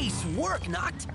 Nice work, Noct!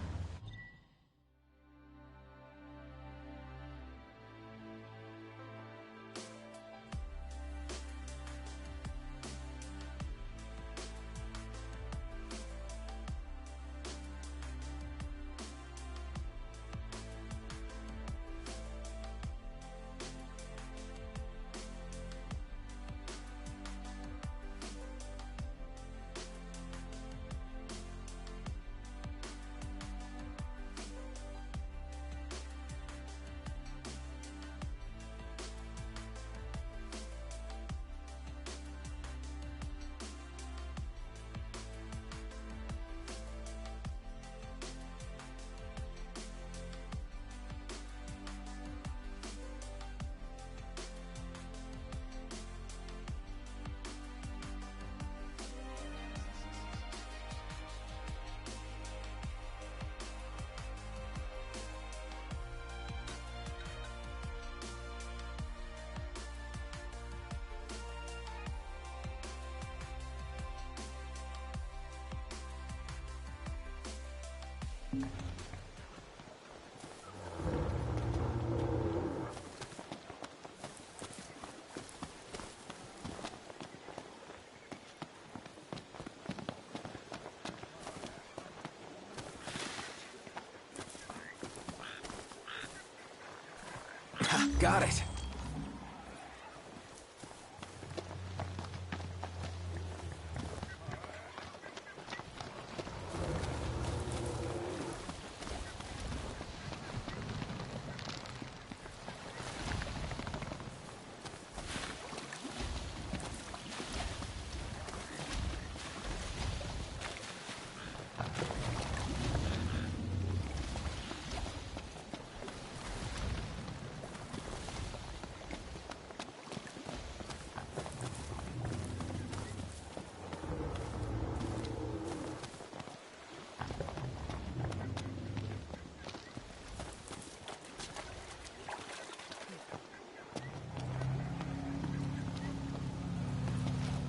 Got it.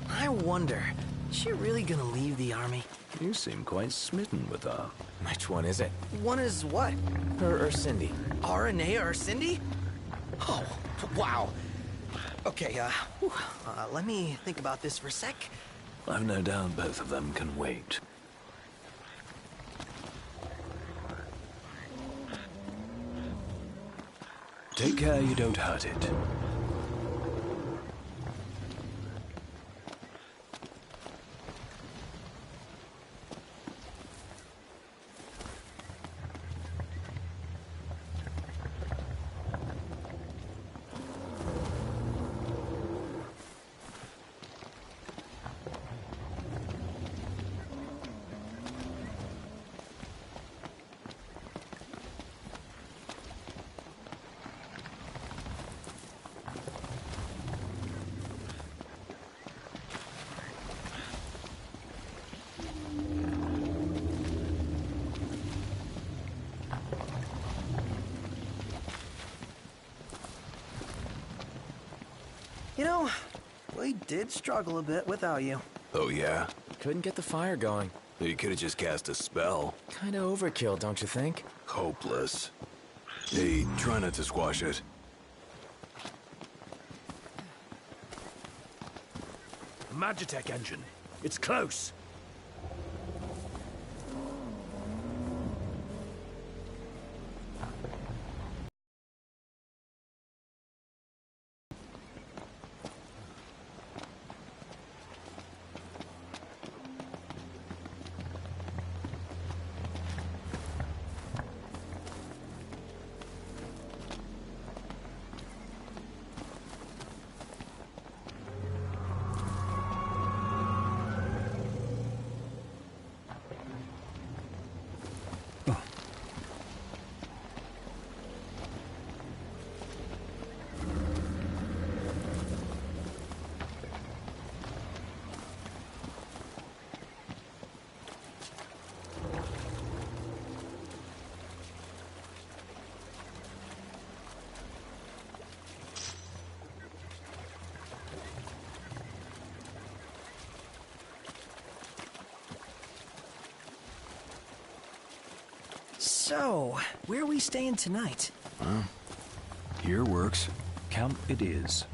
I wonder, is she really gonna leave the army? You seem quite smitten with her. Which one is it? One is what? Her or Cindy? RNA or Cindy? Oh, wow. Okay, let me think about this for a sec. I've no doubt both of them can wait. Take care you don't hurt it. You know, we did struggle a bit without you. Oh yeah? Couldn't get the fire going. You could have just cast a spell. Kinda overkill, don't you think? Hopeless. Hey, try not to squash it. Magitech engine. It's close. So, where are we staying tonight? Here works. Camp it is.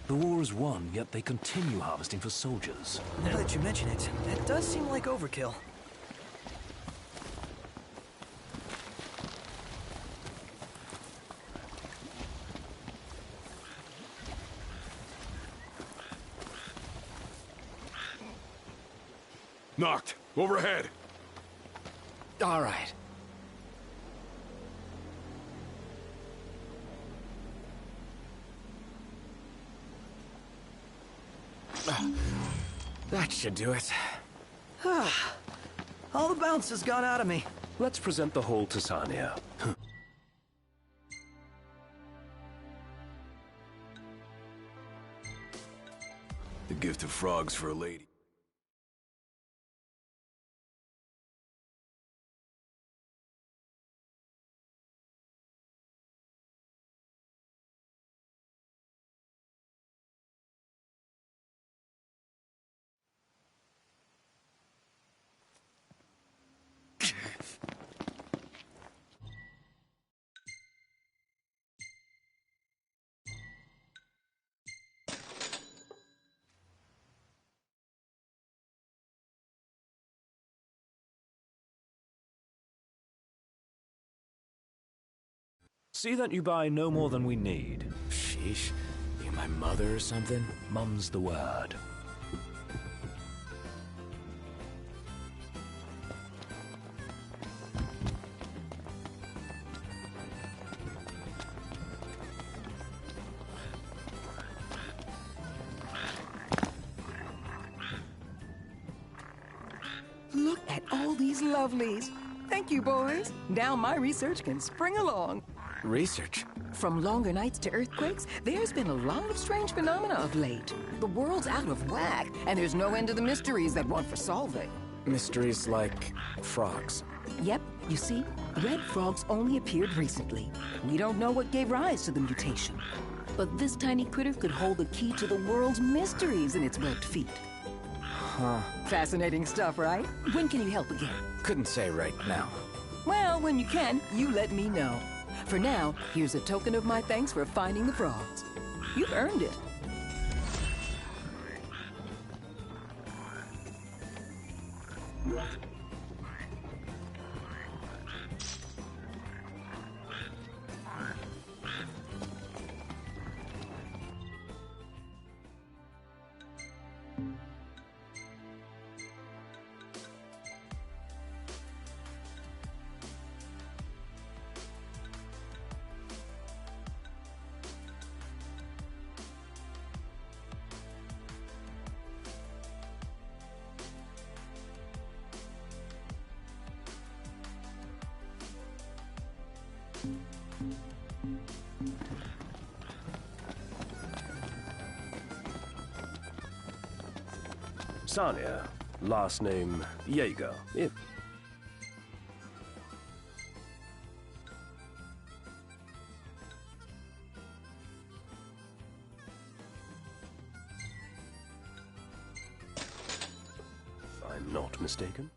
The war is won, yet they continue harvesting for soldiers. Now that you mention it, that does seem like overkill. Knocked. Overhead. All right. That should do it. All the bounce has gone out of me. Let's present the whole to Sania. The gift of frogs for a lady. See that you buy no more than we need. Sheesh. You my mother or something? Mum's the word. Look at all these lovelies. Thank you, boys. Now my research can spring along. Research? From longer nights to earthquakes, there's been a lot of strange phenomena of late. The world's out of whack, and there's no end to the mysteries that want for solving. Mysteries like frogs. Yep, you see, red frogs only appeared recently. We don't know what gave rise to the mutation. But this tiny critter could hold the key to the world's mysteries in its webbed feet. Huh. Fascinating stuff, right? When can you help again? Couldn't say right now. Well, when you can, you let me know. For now, here's a token of my thanks for finding the frogs. You've earned it. Sania, last name Jaeger. I'm not mistaken.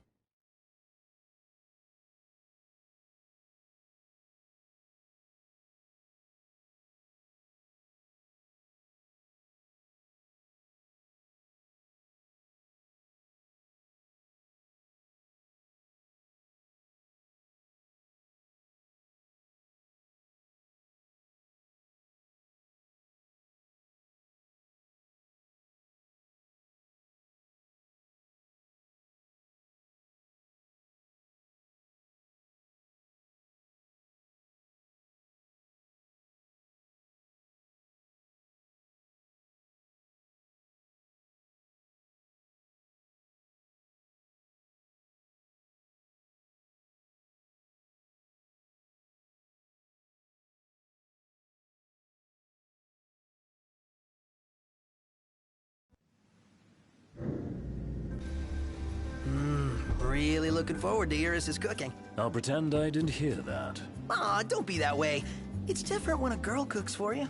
really looking forward to Iris' cooking. I'll pretend I didn't hear that. Aw, don't be that way. It's different when a girl cooks for you.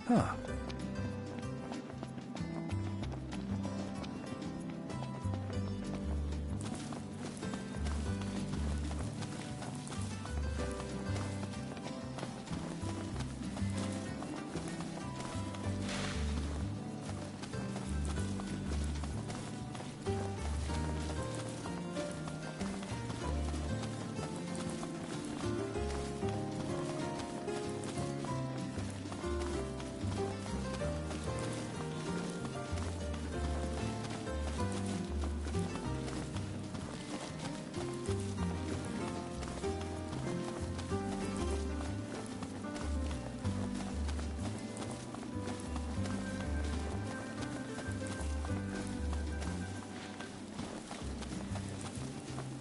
Huh.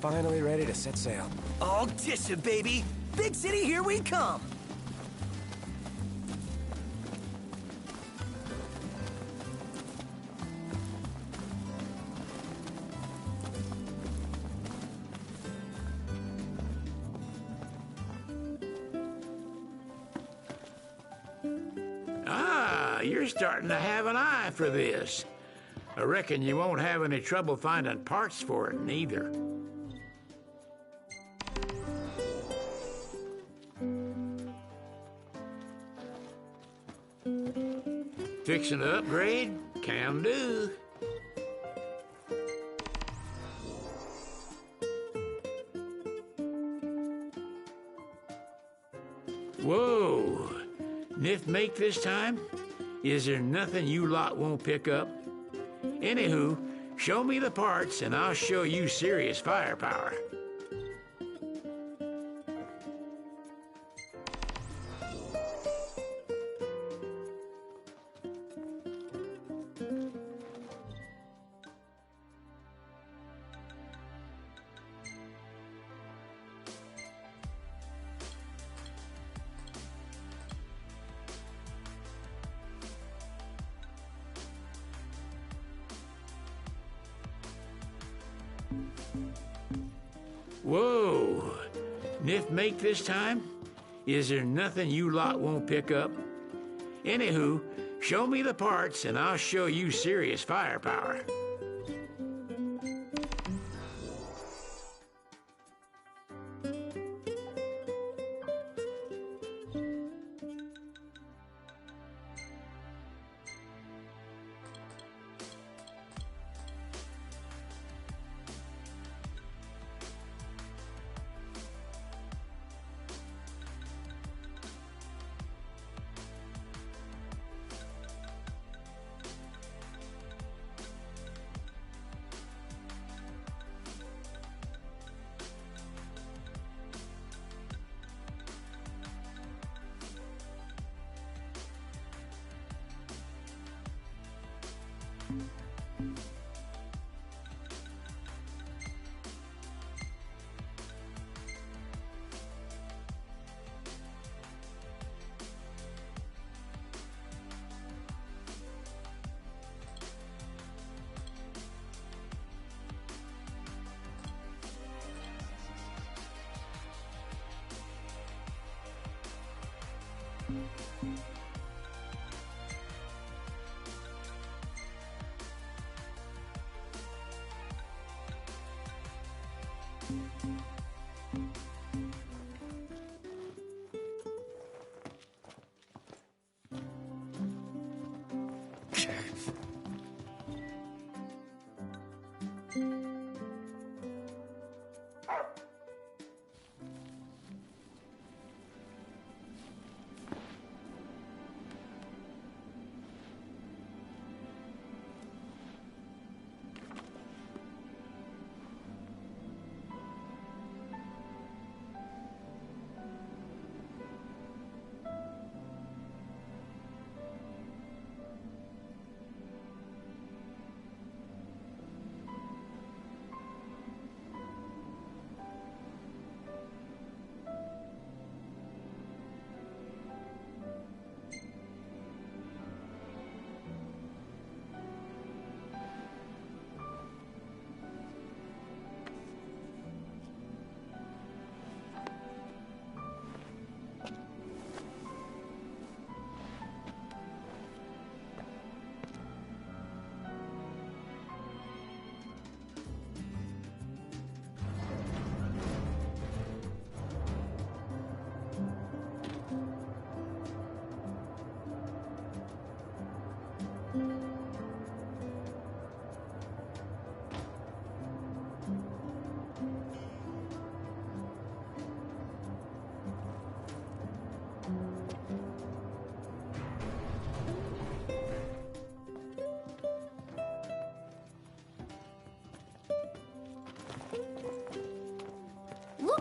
Finally ready to set sail. All dish it, baby! Big city, here we come! Ah, you're starting to have an eye for this. I reckon you won't have any trouble finding parts for it, neither. Fixing to upgrade? Can do. Whoa! Nif make this time? Is there nothing you lot won't pick up? Anywho, show me the parts and I'll show you serious firepower. Whoa! Nif make this time? Is there nothing you lot won't pick up? Anywho, show me the parts and I'll show you serious firepower.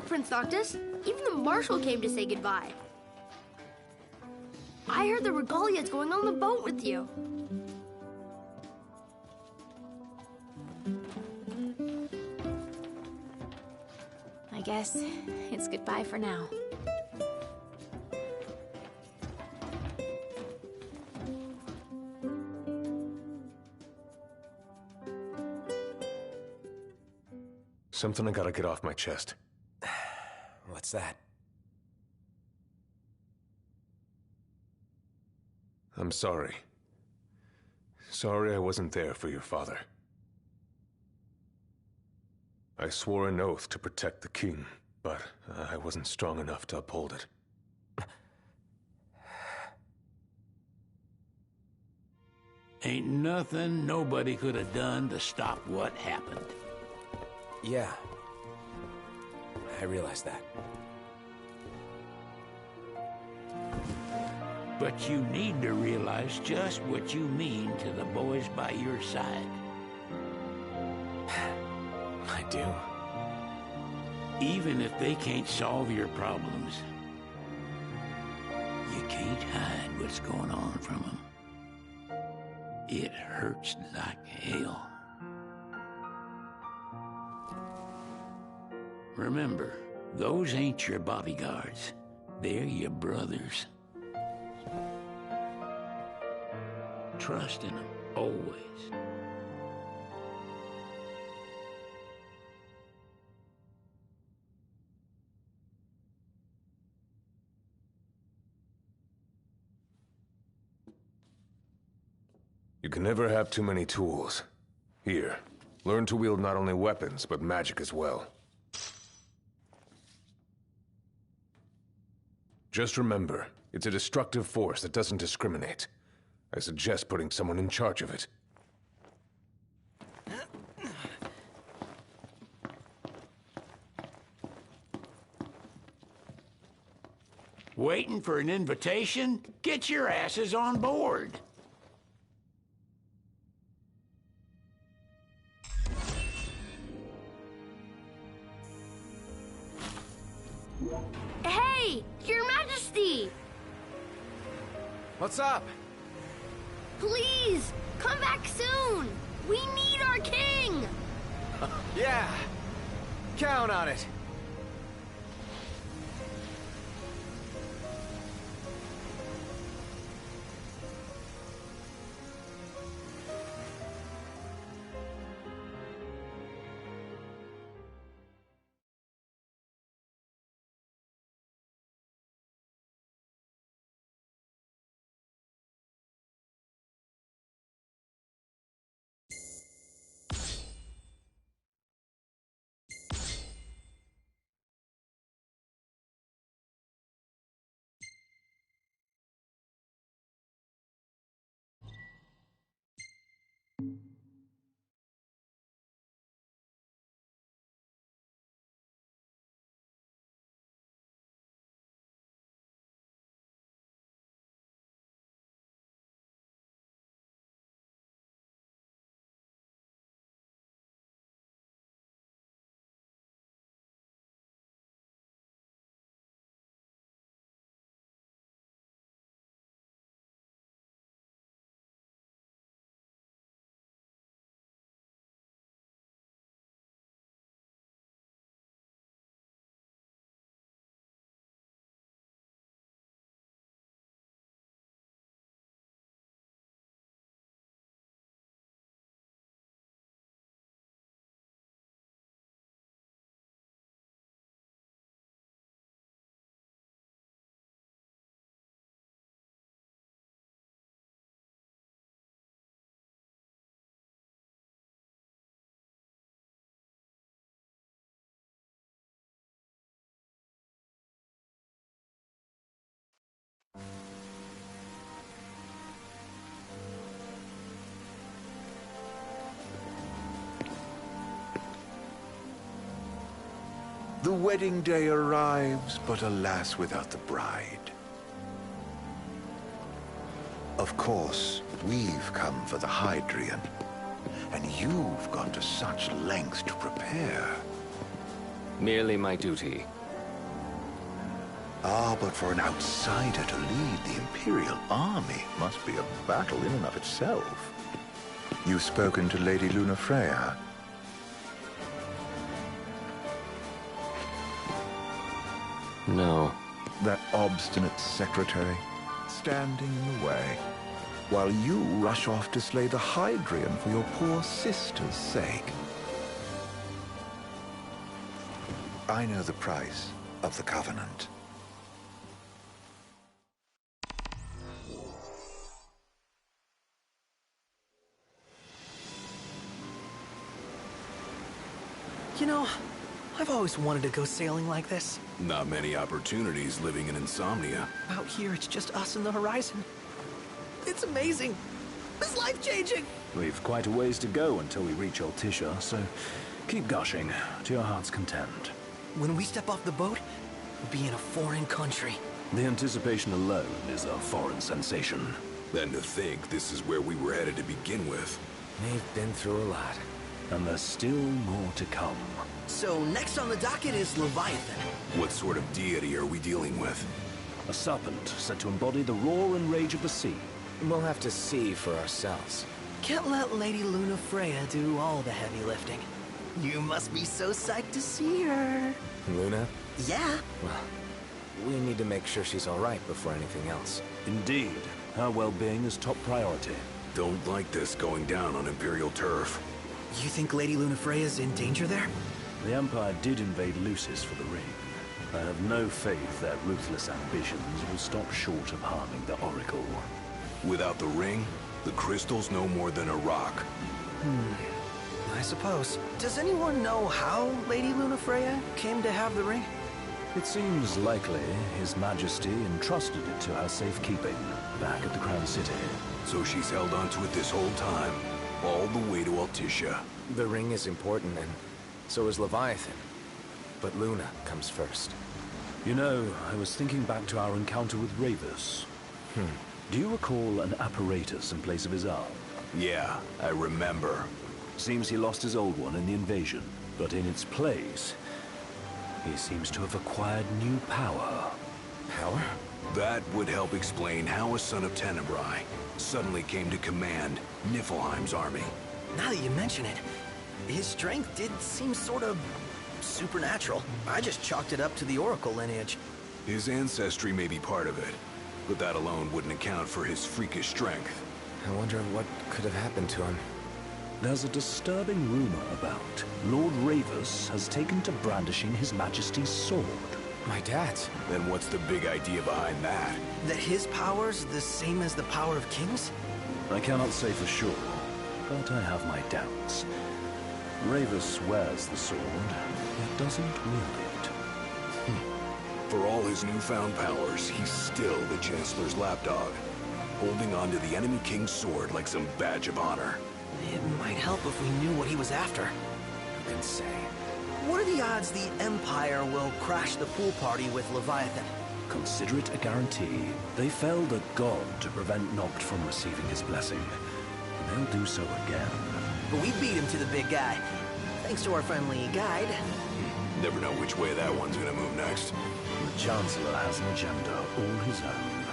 Prince Noctis. Even the Marshal came to say goodbye. I heard the Regalia's going on the boat with you. I guess it's goodbye for now. Something I gotta get off my chest. What's that? I'm sorry. Sorry I wasn't there for your father. I swore an oath to protect the king, but I wasn't strong enough to uphold it. Ain't nothing nobody could have done to stop what happened. Yeah. I realize that. But you need to realize just what you mean to the boys by your side. I do. Even if they can't solve your problems, you can't hide what's going on from them. It hurts like hell. Remember, those ain't your bodyguards. They're your brothers. Trust in them, always. You can never have too many tools. Here, learn to wield not only weapons, but magic as well. Just remember, it's a destructive force that doesn't discriminate. I suggest putting someone in charge of it. Waiting for an invitation? Get your asses on board. Hey, Your Majesty! What's up? Please, come back soon! We need our king! Yeah. Count on it. The wedding day arrives, but alas, without the bride. Of course, we've come for the Hydrian, and you've gone to such lengths to prepare. Merely my duty. Ah, but for an outsider to lead the Imperial army must be a battle in and of itself. You've spoken to Lady Lunafreya? No. That obstinate secretary, standing in the way, while you rush off to slay the Hydrian for your poor sister's sake. I know the price of the Covenant. You know, I've always wanted to go sailing like this. Not many opportunities living in Insomnia. Out here, it's just us and the horizon. It's amazing. It's life-changing. We've quite a ways to go until we reach Altissia, so keep gushing to your heart's content. When we step off the boat, we'll be in a foreign country. The anticipation alone is a foreign sensation. Then to think this is where we were headed to begin with. They've been through a lot. And there's still more to come. So next on the docket is Leviathan. What sort of deity are we dealing with? A serpent said to embody the roar and rage of the sea. We'll have to see for ourselves. Can't let Lady Lunafreya do all the heavy lifting. You must be so psyched to see her. Luna? Yeah. Well, we need to make sure she's all right before anything else. Indeed. Her well-being is top priority. Don't like this going down on Imperial turf. You think Lady Lunafreya's in danger there? The Empire did invade Lucis for the ring. I have no faith their ruthless ambitions will stop short of harming the Oracle. Without the ring, the crystal's no more than a rock. I suppose. Does anyone know how Lady Lunafreya came to have the ring? It seems likely His Majesty entrusted it to her safekeeping back at the Crown City. So she's held onto it this whole time, all the way to Altissia. The ring is important, and so is Leviathan. But Luna comes first. You know, I was thinking back to our encounter with Ravus. Do you recall an apparatus in place of his arm? Yeah, I remember. Seems he lost his old one in the invasion, but in its place, he seems to have acquired new power. Power? That would help explain how a son of Tenebrae suddenly came to command Niflheim's army. Now that you mention it, his strength did seem sort of supernatural. I just chalked it up to the Oracle lineage. His ancestry may be part of it, but that alone wouldn't account for his freakish strength. I wonder what could have happened to him. There's a disturbing rumor about Lord Ravus has taken to brandishing His Majesty's sword. My dad's. Then what's the big idea behind that? That his power's the same as the power of kings? I cannot say for sure, but I have my doubts. Ravus wears the sword, yet doesn't wield it. For all his newfound powers, he's still the Chancellor's lapdog, holding on to the enemy king's sword like some badge of honor. It might help if we knew what he was after. Who can say? What are the odds the Empire will crash the pool party with Leviathan? Consider it a guarantee. They felled a god to prevent Noct from receiving his blessing. They'll do so again. But we beat him to the big guy, thanks to our friendly guide. Never know which way that one's gonna move next. The Chancellor has an agenda all his own.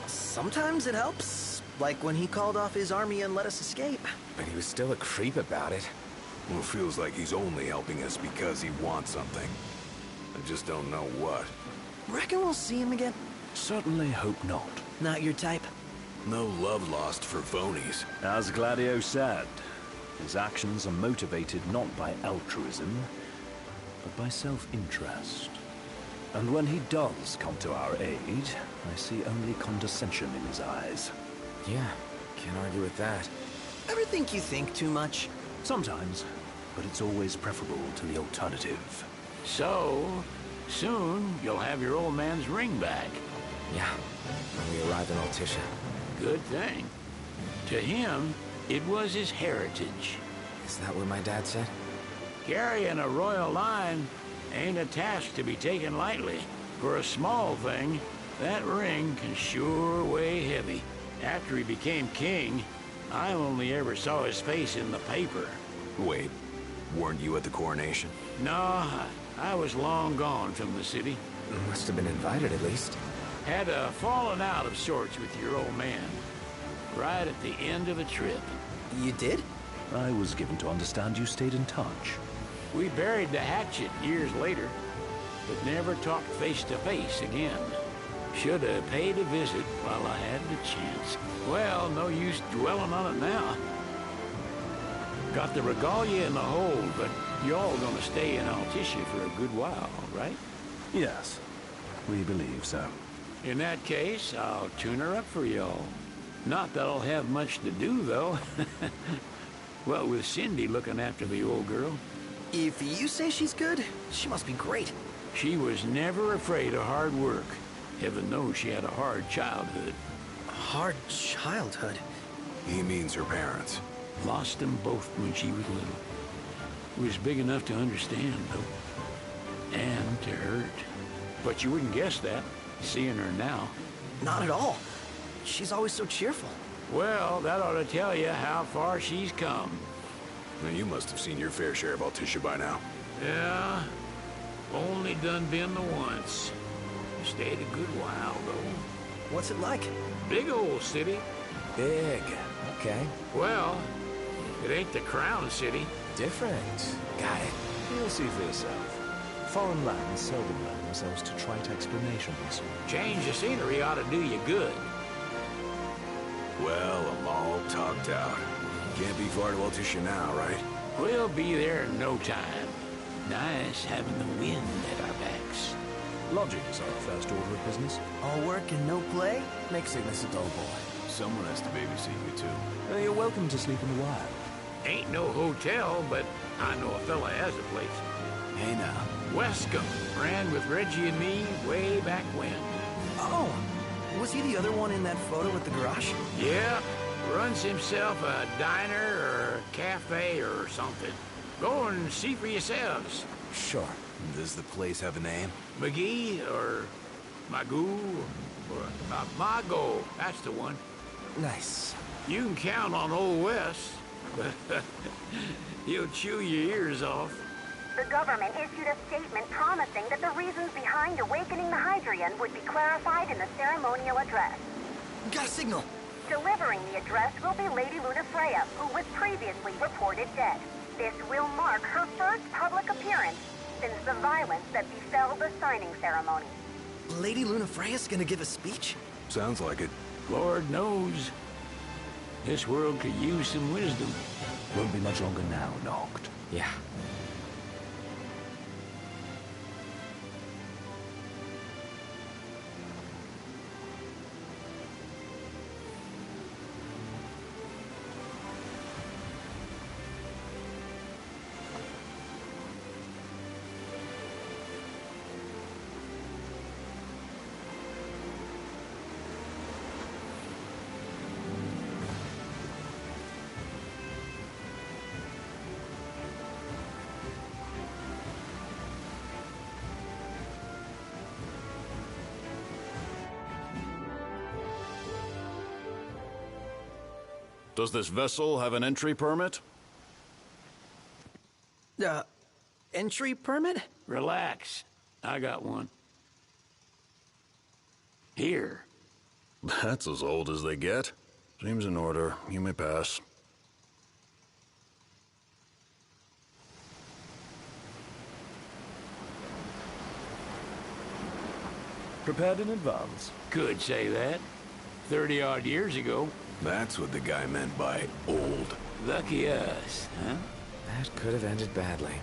Sometimes it helps, like when he called off his army and let us escape. But he was still a creep about it. Well, it feels like he's only helping us because he wants something. I just don't know what. Reckon we'll see him again? Certainly hope not. Not your type? No love lost for phonies. As Gladio said, his actions are motivated not by altruism, but by self-interest. And when he does come to our aid, I see only condescension in his eyes. Yeah, can't argue with that. Ever think you think too much? Sometimes, but it's always preferable to the alternative. So, soon you'll have your old man's ring back. Yeah, when we arrive in Altissia. Good thing. To him, it was his heritage. Is that what my dad said? Carrying a royal line ain't a task to be taken lightly. For a small thing, that ring can sure weigh heavy. After he became king, I only ever saw his face in the paper. Wait, weren't you at the coronation? No, I was long gone from the city. Must have been invited at least. Had a falling out of sorts with your old man. Right at the end of the trip. You did? I was given to understand you stayed in touch. We buried the hatchet years later, but never talked face to face again. Should have paid a visit while I had the chance. Well, no use dwelling on it now. Got the regalia in the hold, but y'all gonna stay in Altissia for a good while, right? Yes, we believe so. In that case, I'll tune her up for y'all. Not that I'll have much to do, though. Well, with Cindy looking after the old girl. If you say she's good, she must be great. She was never afraid of hard work. Heaven knows she had a hard childhood. Hard childhood? He means her parents. Lost them both when she was little. Was big enough to understand, though. And to hurt. But you wouldn't guess that, seeing her now. Not at all. She's always so cheerful. Well, that ought to tell you how far she's come. Now, you must have seen your fair share of Altissia by now. Yeah, only done been the once. Stayed a good while, though. What's it like? Big old city. Big. Okay. Well, it ain't the crown city. Different. Got it. You'll see for yourself. Foreign lands seldom lend themselves to trite explanations. Change the scenery ought to do you good. Well, I'm all talked out. Can't be far to Altissia now, right? We'll be there in no time. Nice having the wind at our backs. Lodgings are a first order of business. All work and no play makes Cygnus a dull boy. Someone has to babysit you, too. You're welcome to sleep in the wild. Ain't no hotel, but I know a fella has a place. Hey, now. Wescombe ran with Reggie and me way back when. Oh, was he the other one in that photo at the garage? Yeah, runs himself a diner or a cafe or something. Go and see for yourselves. Sure. Does the place have a name? McGee or Magoo or Mago, that's the one. Nice. You can count on Old Wes. He'll chew your ears off. The government issued a statement promising that the reasons behind awakening the Hydrian would be clarified in the ceremonial address. Got a signal. Delivering the address will be Lady Luna Freya, who was previously reported dead. This will mark her first public appearance since the violence that befell the signing ceremony. Lady Luna Freya's gonna give a speech? Sounds like it. Lord knows. This world could use some wisdom. Won't be much longer now, Noct. Yeah. Does this vessel have an entry permit? Entry permit? Relax. I got one. Here. That's as old as they get. Seems in order. You may pass. Prepared in advance. Could say that. 30-odd years ago. That's what the guy meant by old. Lucky us, huh? That could have ended badly.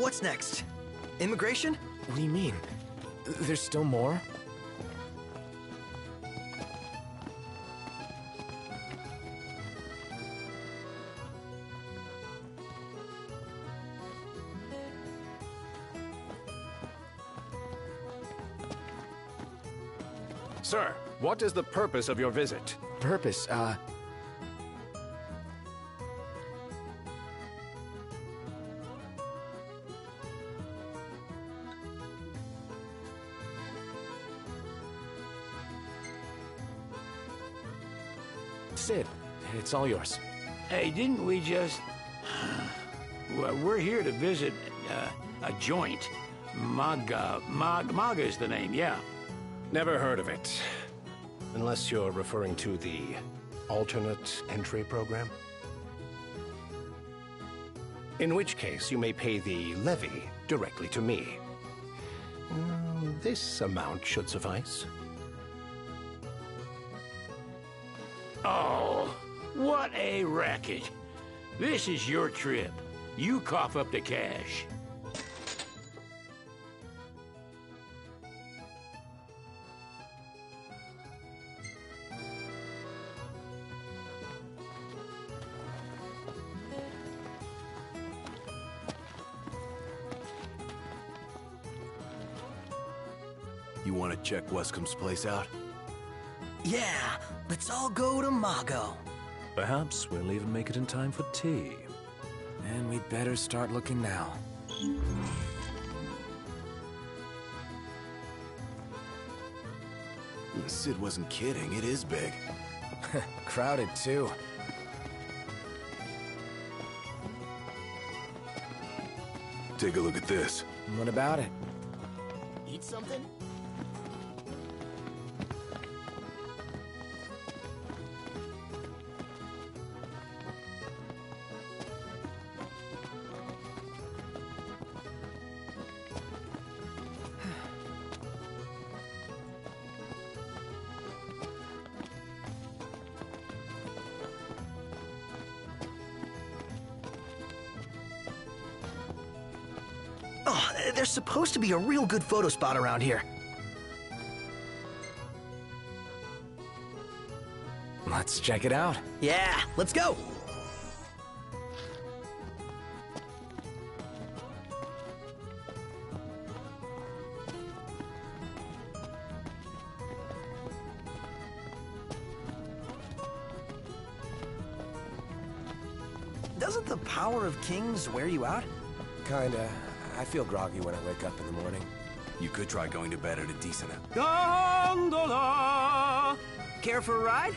what's next? Immigration? What do you mean? There's still more? Sir, what is the purpose of your visit? Purpose, Sid, it's all yours. Hey, didn't we just... Well, we're here to visit a joint. Maga is the name, yeah. Never heard of it. Unless you're referring to the alternate entry program. In which case, you may pay the levy directly to me. This amount should suffice. Oh, what a racket. This is your trip. You cough up the cash. You want to check Wescomb's place out? Yeah, let's all go to Mago. Perhaps we'll even make it in time for tea. And we'd better start looking now. Sid wasn't kidding, it is big. Crowded, too. Take a look at this. What about it? Eat something? Oh, there's supposed to be a real good photo spot around here. Let's check it out. Yeah, let's go! Doesn't the power of kings wear you out? Kinda. I feel groggy when I wake up in the morning. You could try going to bed at a decent hour. Gondola! Care for a ride?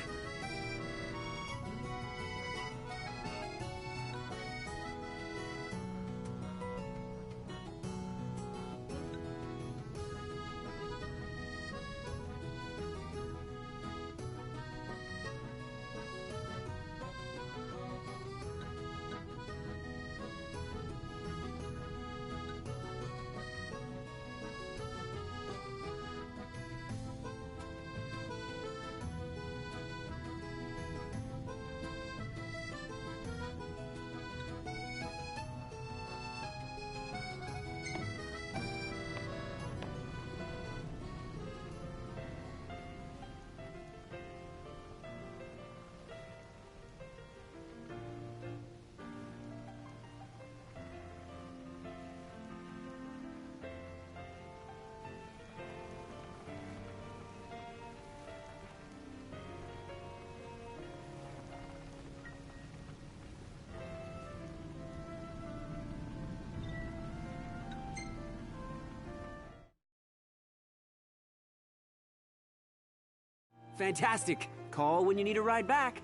Fantastic. Call when you need a ride back.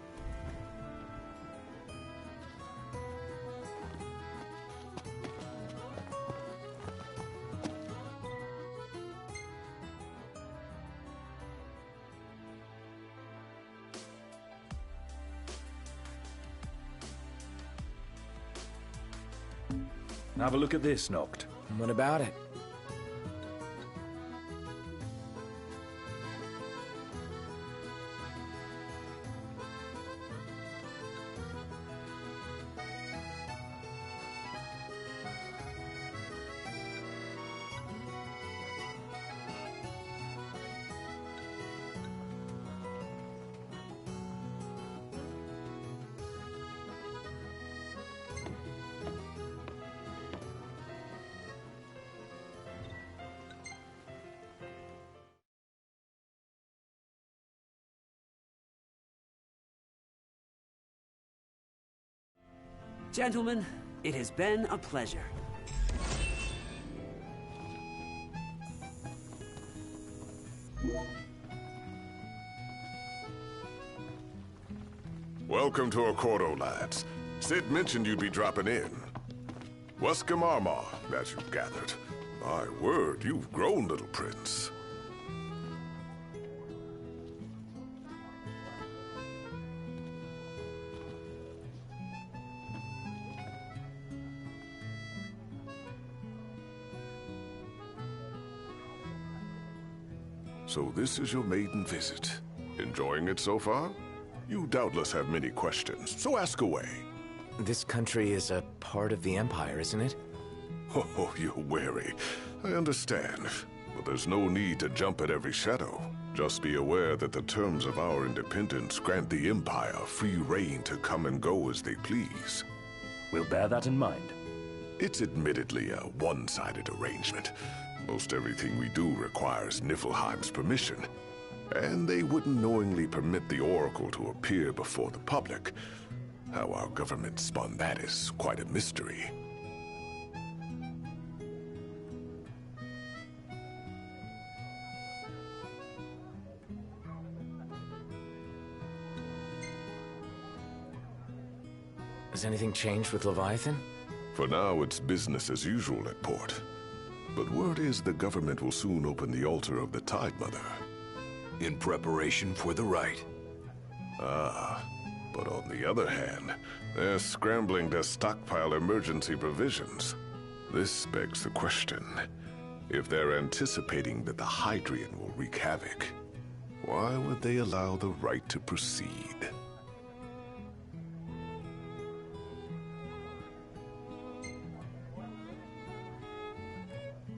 Have a look at this, Noct. What about it? Gentlemen, it has been a pleasure. Welcome to Accordo, lads. Sid mentioned you'd be dropping in. Wescom Armor, as you've gathered. My word, you've grown, little prince. So this is your maiden visit. Enjoying it so far? You doubtless have many questions, so ask away. This country is a part of the Empire, isn't it? Oh, you're wary. I understand. But there's no need to jump at every shadow. Just be aware that the terms of our independence grant the Empire free reign to come and go as they please. We'll bear that in mind. It's admittedly a one-sided arrangement. Most everything we do requires Niflheim's permission. And they wouldn't knowingly permit the Oracle to appear before the public. How our government spun that is quite a mystery. Has anything changed with Leviathan? For now, it's business as usual at port. But word is the government will soon open the altar of the Tide Mother. In preparation for the rite. Ah, but on the other hand, they're scrambling to stockpile emergency provisions. This begs the question, if they're anticipating that the Hydrian will wreak havoc, why would they allow the rite to proceed?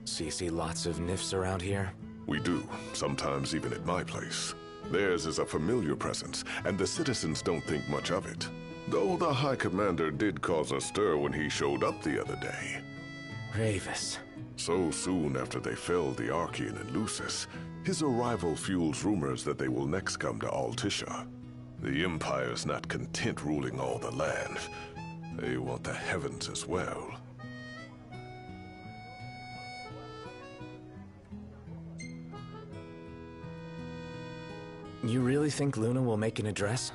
So you see lots of Nifs around here? We do, sometimes even at my place. Theirs is a familiar presence, and the citizens don't think much of it. Though the High Commander did cause a stir when he showed up the other day. Ravis. So soon after they felled the Archean and Lucis, his arrival fuels rumors that they will next come to Altisha. The Empire's not content ruling all the land. They want the heavens as well. You really think Luna will make an address?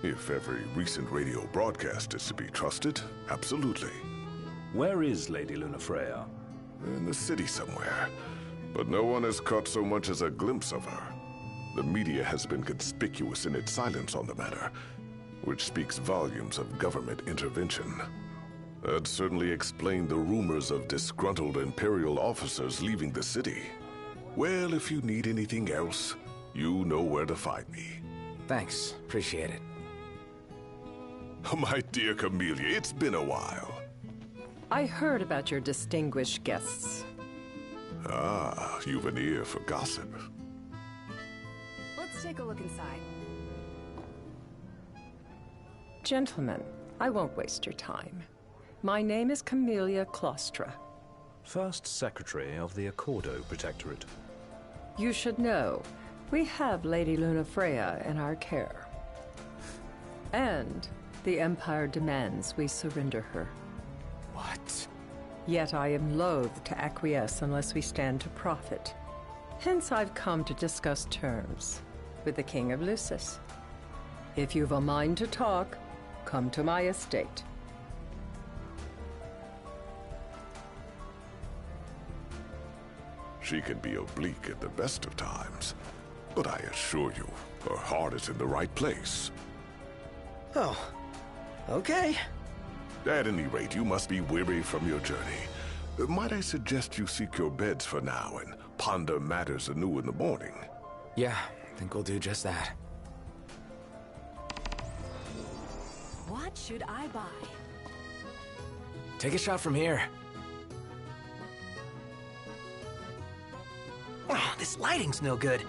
If every recent radio broadcast is to be trusted, absolutely. Where is Lady Lunafreya? In the city somewhere. But no one has caught so much as a glimpse of her. The media has been conspicuous in its silence on the matter, which speaks volumes of government intervention. That certainly explained the rumors of disgruntled Imperial officers leaving the city. Well, if you need anything else, you know where to find me. Thanks. Appreciate it. My dear Camellia, it's been a while. I heard about your distinguished guests. Ah, you've an ear for gossip. Let's take a look inside. Gentlemen, I won't waste your time. My name is Camellia Claustra. First Secretary of the Accordo Protectorate. You should know, we have Lady Lunafreya in our care. And the Empire demands we surrender her. What? Yet I am loath to acquiesce unless we stand to profit. Hence I've come to discuss terms with the King of Lucis. If you've a mind to talk, come to my estate. She can be oblique at the best of times, but I assure you, her heart is in the right place. Oh, okay. At any rate, you must be weary from your journey. Might I suggest you seek your beds for now and ponder matters anew in the morning? Yeah, I think we'll do just that. What should I buy? Take a shot from here. Oh, this lighting's no good.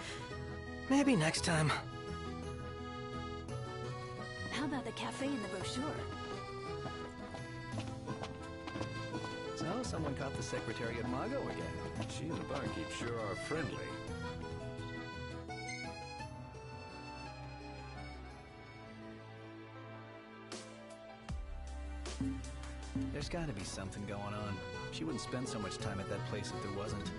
Maybe next time. How about the cafe in the brochure? So, someone caught the secretary at Mago again. She and the barkeep sure are friendly. There's gotta be something going on. She wouldn't spend so much time at that place if there wasn't.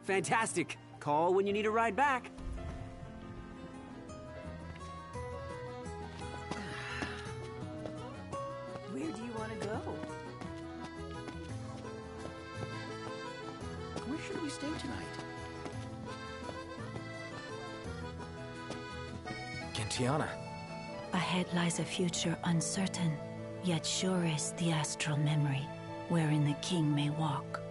Fantastic. Call when you need a ride back. Where do you want to go? Where should we stay tonight? Gentiana. Ahead lies a future uncertain, yet surest the astral memory, wherein the king may walk.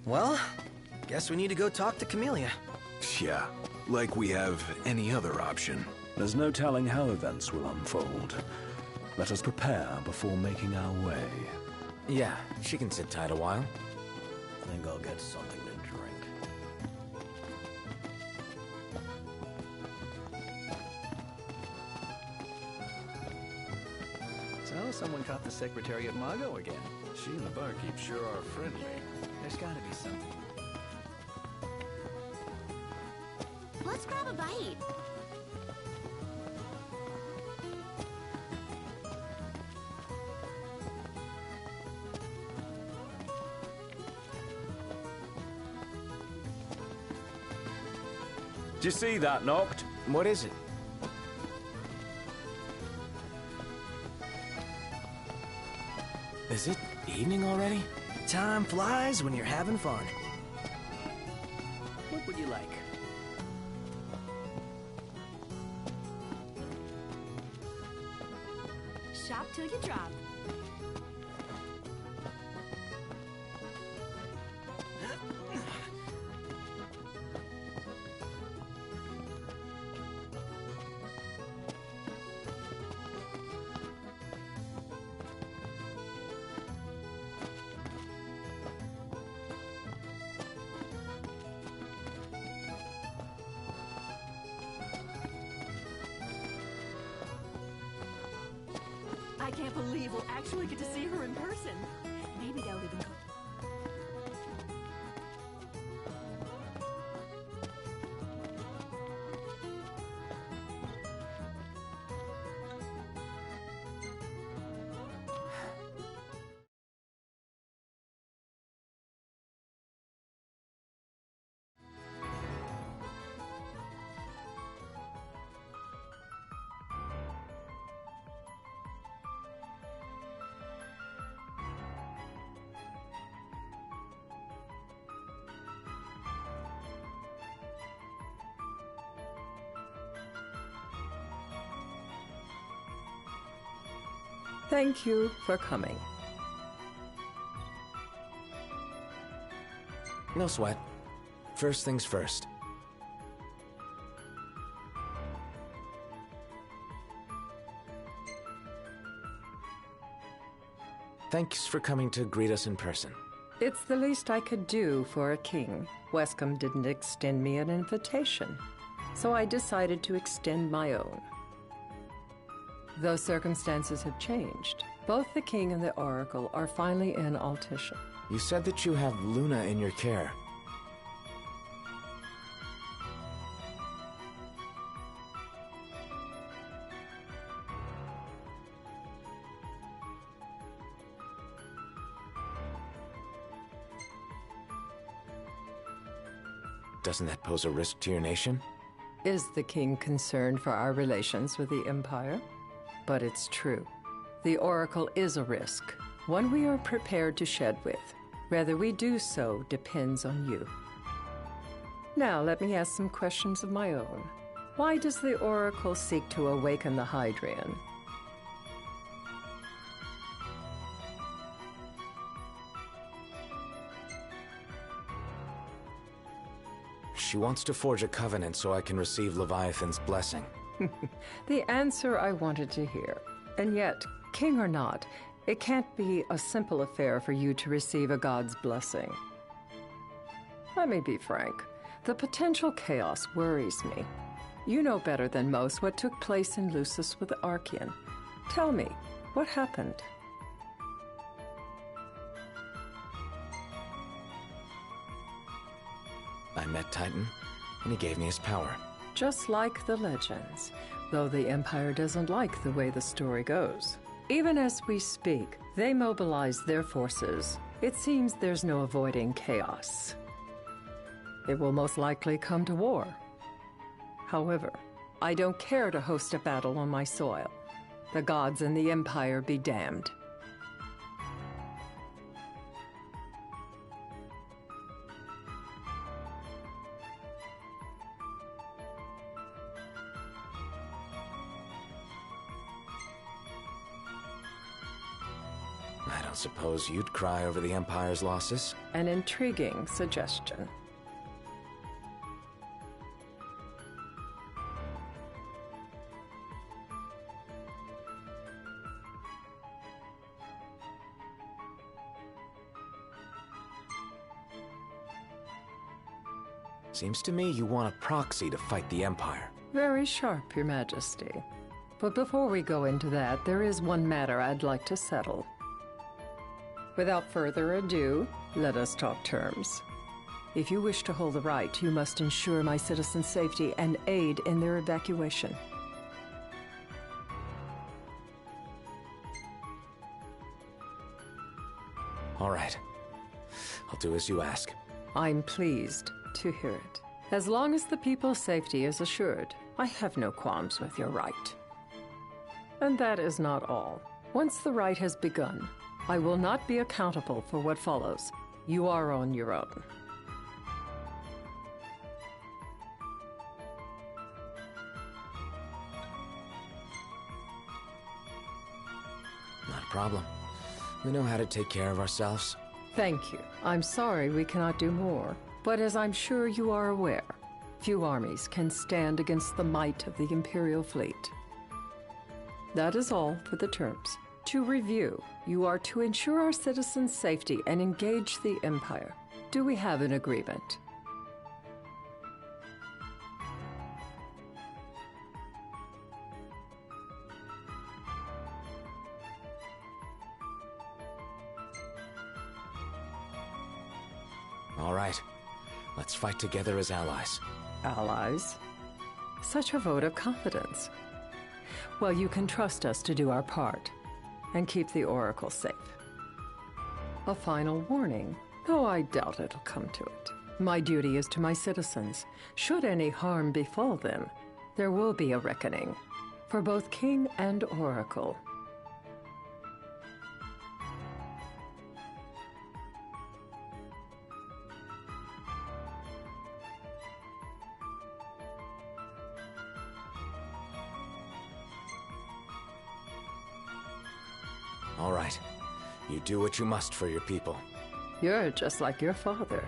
Well, guess we need to go talk to Camellia. Yeah, like we have any other option. There's no telling how events will unfold. Let us prepare before making our way. Yeah, she can sit tight a while. Think I'll get something to drink. So, someone caught the secretary at Mago again. She and the barkeep sure are friendly. There's gotta be something. Let's grab a bite. Did you see that, Noct? What is it? Is it evening already? Time flies when you're having fun. What would you like? Shop till you drop. I can't believe we'll actually get to see her in person. Maybe they'll even go. Thank you for coming. No sweat. First things first. Thanks for coming to greet us in person. It's the least I could do for a king. Wescom didn't extend me an invitation, so I decided to extend my own. Though circumstances have changed, both the king and the oracle are finally in Altisha. You said that you have Luna in your care. Doesn't that pose a risk to your nation? Is the king concerned for our relations with the Empire? But it's true. The Oracle is a risk, one we are prepared to shed with. Whether we do so depends on you. Now let me ask some questions of my own. Why does the Oracle seek to awaken the Hydrian? She wants to forge a covenant so I can receive Leviathan's blessing. The answer I wanted to hear. And yet, king or not, it can't be a simple affair for you to receive a god's blessing. Let me be frank. The potential chaos worries me. You know better than most what took place in Lucis with Archean. Tell me, what happened? I met Titan, and he gave me his power. Just like the legends, though the Empire doesn't like the way the story goes. Even as we speak, they mobilize their forces. It seems there's no avoiding chaos. It will most likely come to war. However, I don't care to host a battle on my soil. The gods and the Empire be damned. I don't suppose you'd cry over the Empire's losses? An intriguing suggestion. Seems to me you want a proxy to fight the Empire. Very sharp, Your Majesty. But before we go into that, there is one matter I'd like to settle. Without further ado, let us talk terms. If you wish to hold the right, you must ensure my citizens' safety and aid in their evacuation. All right. I'll do as you ask. I'm pleased to hear it. As long as the people's safety is assured, I have no qualms with your right. And that is not all. Once the rite has begun, I will not be accountable for what follows. You are on your own. Not a problem. We know how to take care of ourselves. Thank you. I'm sorry we cannot do more, but as I'm sure you are aware, few armies can stand against the might of the Imperial fleet. That is all for the terms. To review, you are to ensure our citizens' safety and engage the Empire. Do we have an agreement? All right. Let's fight together as allies. Allies? Such a vote of confidence. Well, you can trust us to do our part and keep the Oracle safe. A final warning, though I doubt it'll come to it. My duty is to my citizens. Should any harm befall them, there will be a reckoning for both King and Oracle. All right. You do what you must for your people. You're just like your father.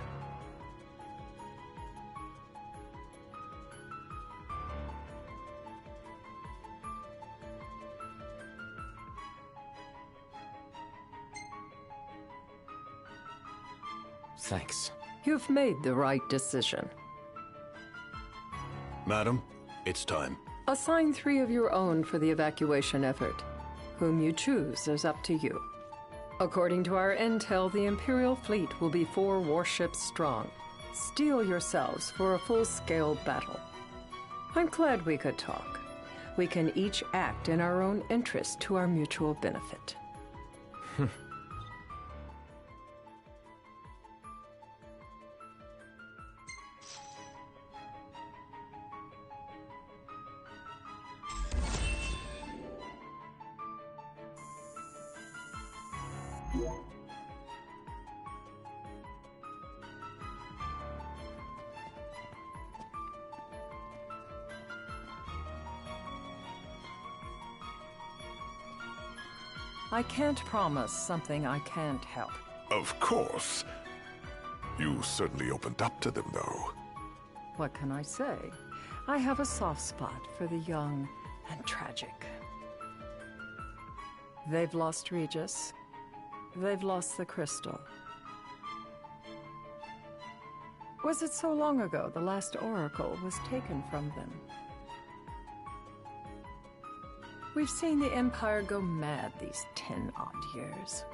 Thanks. You've made the right decision. Madam, it's time. Assign 3 of your own for the evacuation effort. Whom you choose is up to you. According to our intel, the Imperial fleet will be 4 warships strong. Steel yourselves for a full-scale battle. I'm glad we could talk. We can each act in our own interest to our mutual benefit. I can't promise something I can't help. Of course. You certainly opened up to them, though. What can I say? I have a soft spot for the young and tragic. They've lost Regis. They've lost the crystal. Was it so long ago the last oracle was taken from them? We've seen the Empire go mad these 10-odd years.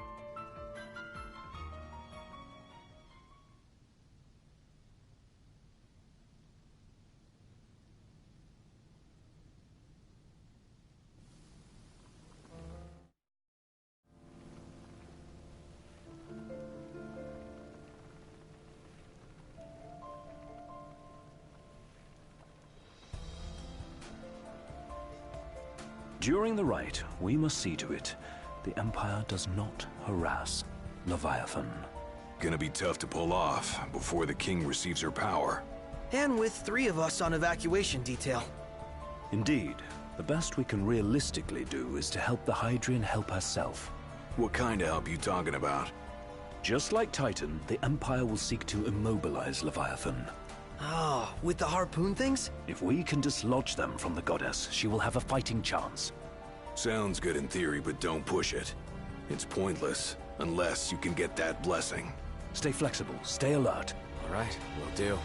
During the rite, we must see to it the Empire does not harass Leviathan. Gonna be tough to pull off before the king receives her power. And with 3 of us on evacuation detail. Indeed, the best we can realistically do is to help the Hydrian help herself. What kind of help you talking about? Just like Titan, the Empire will seek to immobilize Leviathan. Oh, with the harpoon things? If we can dislodge them from the goddess, she will have a fighting chance. Sounds good in theory, but don't push it. It's pointless, unless you can get that blessing. Stay flexible, stay alert. All right, will do.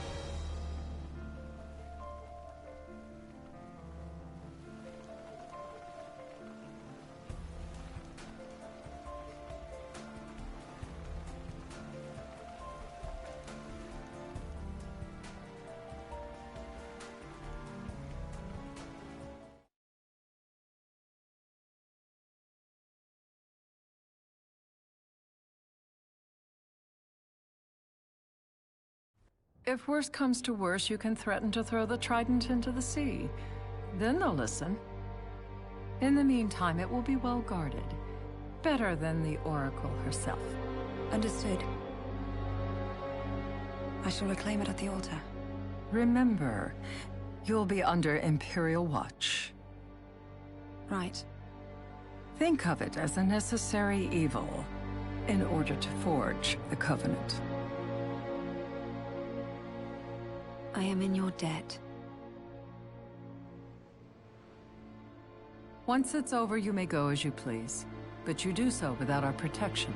If worse comes to worse, you can threaten to throw the trident into the sea. Then they'll listen. In the meantime, it will be well guarded. Better than the Oracle herself. Understood. I shall reclaim it at the altar. Remember, you'll be under Imperial watch. Right. Think of it as a necessary evil in order to forge the Covenant. I am in your debt. Once it's over, you may go as you please. But you do so without our protection.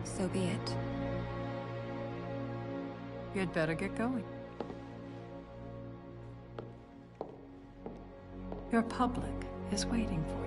So be it. You'd better get going. Your public is waiting for you.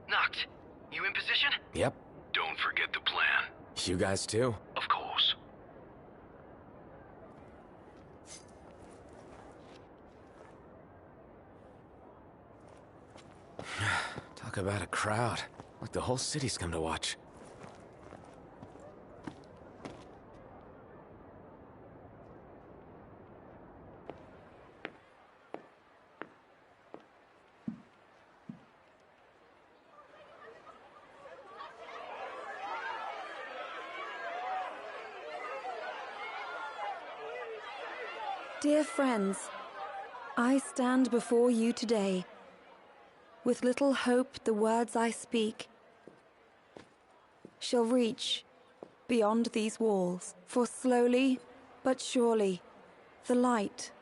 Noct, you in position? Yep. Don't forget the plan. You guys too? Of course. Talk about a crowd. Like the whole city's come to watch. Dear friends, I stand before you today. With little hope the words I speak shall reach beyond these walls. For slowly but surely, the light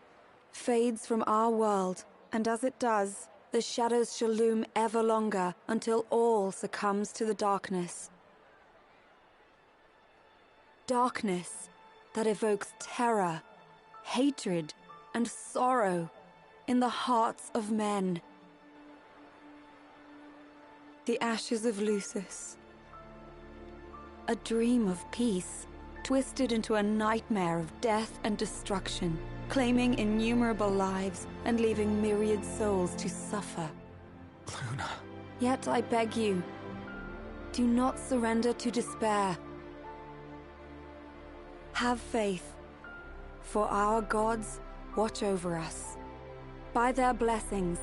fades from our world, and as it does, The shadows shall loom ever longer until all succumbs to the darkness. Darkness that evokes terror, hatred, and sorrow in the hearts of men. The ashes of Lucis. A dream of peace, twisted into a nightmare of death and destruction, claiming innumerable lives and leaving myriad souls to suffer. Luna. Yet I beg you, do not surrender to despair. Have faith, for our gods watch over us. By their blessings,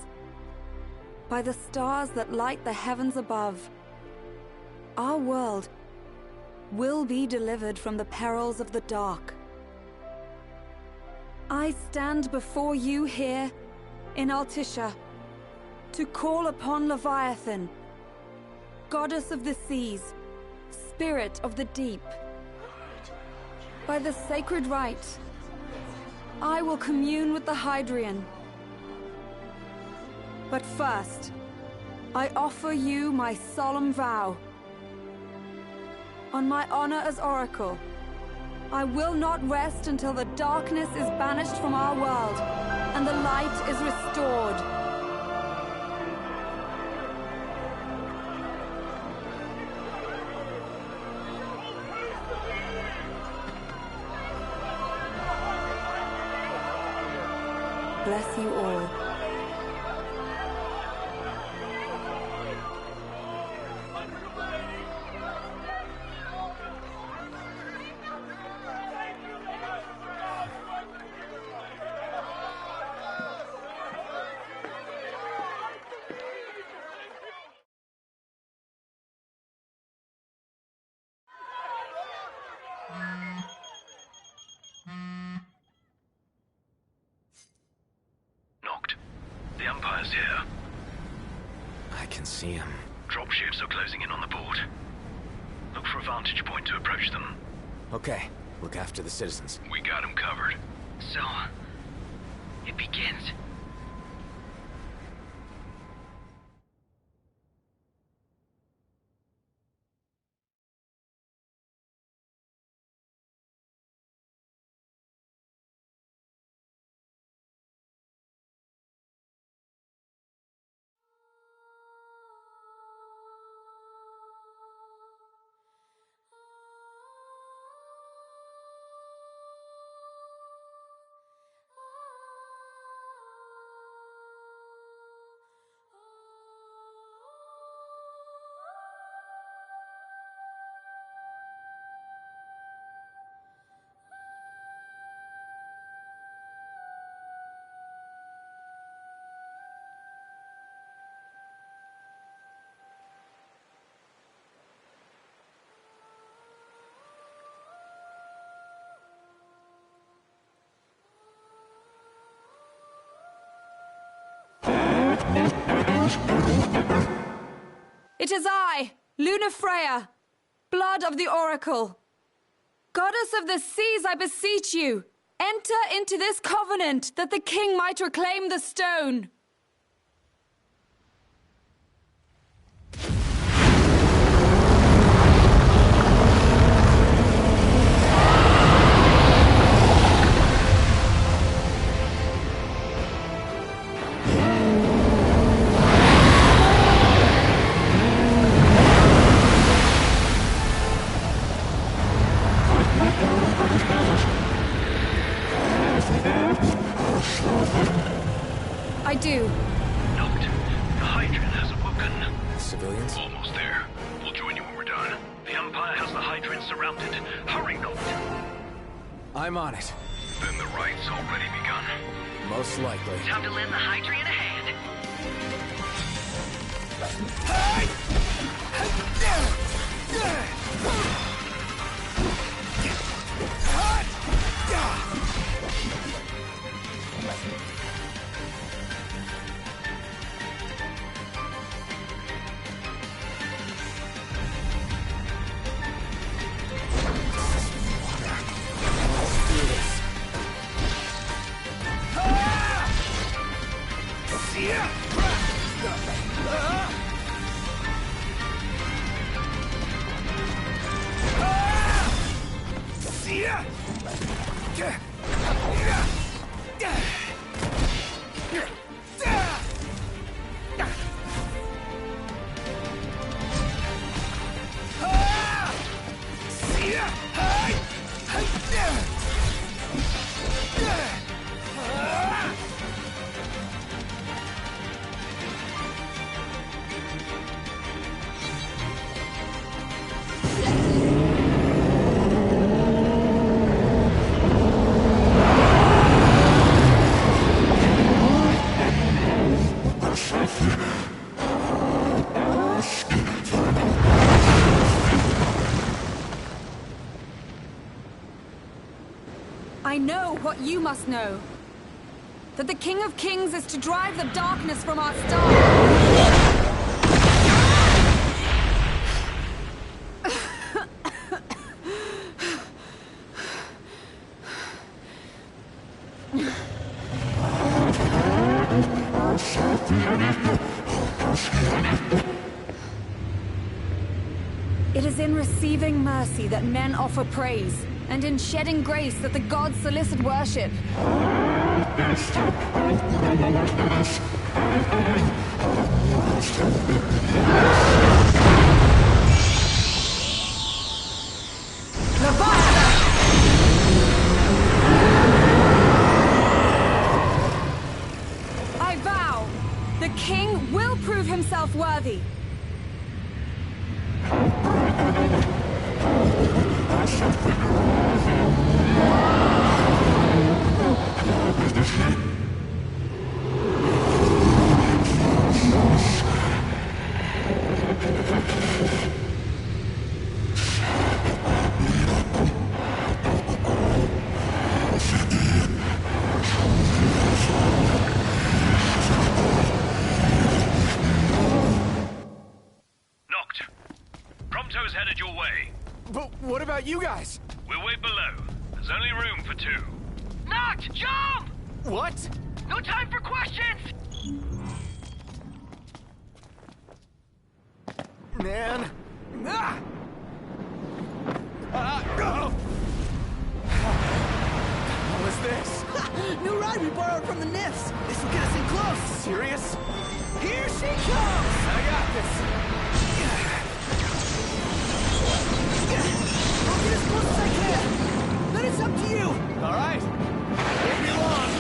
by the stars that light the heavens above, our world will be delivered from the perils of the dark. I stand before you here in Altissia to call upon Leviathan, goddess of the seas, spirit of the deep. By the sacred rite, I will commune with the Hydrian. But first, I offer you my solemn vow. On my honor as Oracle, I will not rest until the darkness is banished from our world and the light is restored. Bless you all. The Empire's here. I can see him. Dropships are closing in on the port. Look for a vantage point to approach them. Okay, look after the citizens. We got them covered. So, it begins. It is I, Luna Freya, blood of the Oracle. Goddess of the seas, I beseech you, enter into this covenant that the king might reclaim the stone. I do. Note, the Hydrian has awoken. Civilians? Almost there. We'll join you when we're done. The Empire has the Hydrian surrounded. Hurry, Note. I'm on it. Then the rite's already begun. Most likely. Time to lend the Hydrian a hand. I know what you must know. That the King of Kings is to drive the darkness from our star. It is in receiving mercy that men offer praise, and in shedding grace that the gods solicit worship. I vow, the king will prove himself worthy. Prompto's headed your way. But what about you guys? We'll wait below. There's only room for two. Noct, jump! What? No time for questions! Man. Ah! What was this? New ride we borrowed from the Nifs. This will get us in close. Serious? Here she comes! I got this. I'll get as close as I can. Then it's up to you. All right. Won't be long.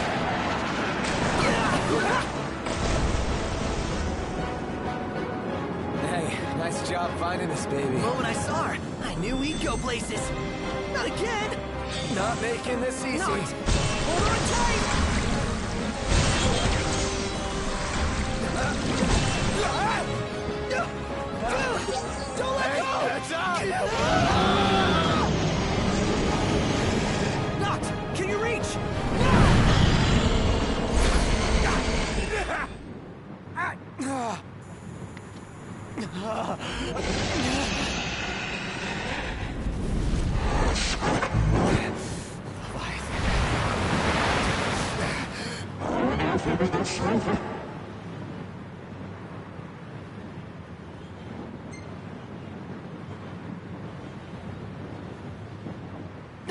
Hey, nice job finding this baby. The moment I saw her, I knew we'd go places. Not again. Not making this easy. Not. Hold on tight. Don't let go! That's up! Noct, can you reach?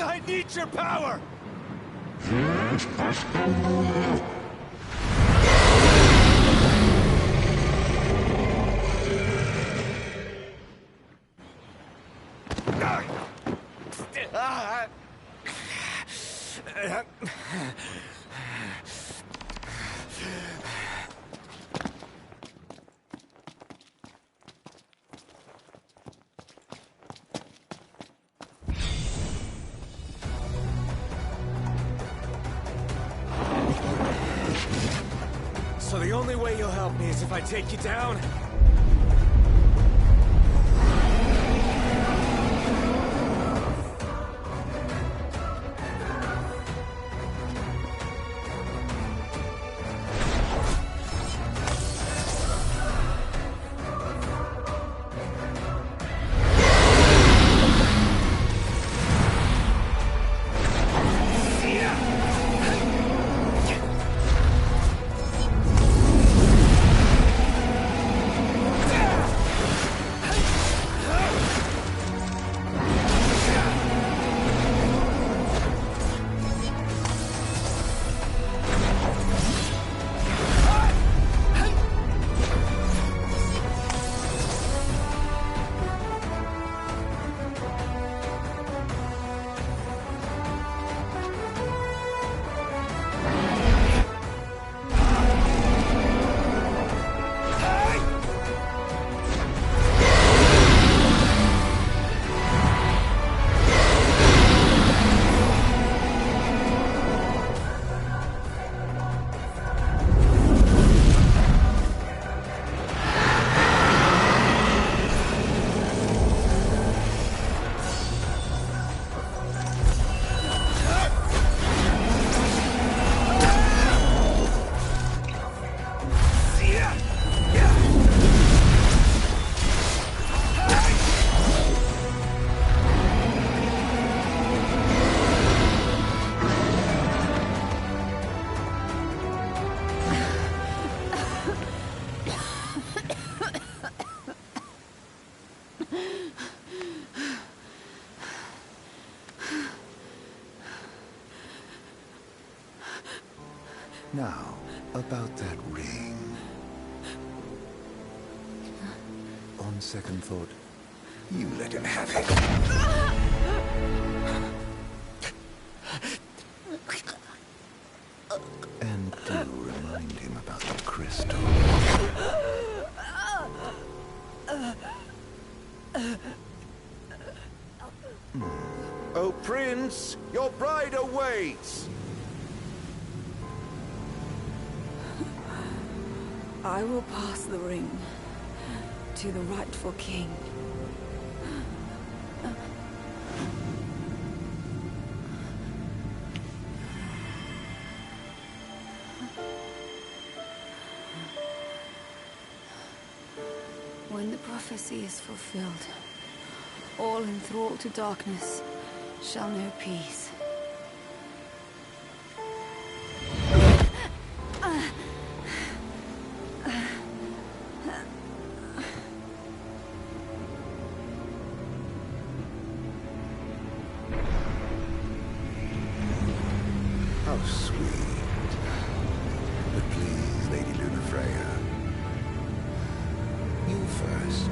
I need your power! So the only way you'll help me is if I take you down? Now, about that ring. On second thought, you let him have it. And do remind him about the crystal. Oh, Prince, your bride awaits! I will pass the ring to the rightful king. When the prophecy is fulfilled, all enthralled to darkness shall know peace. How sweet. But please, Lady Lunafreya, you first.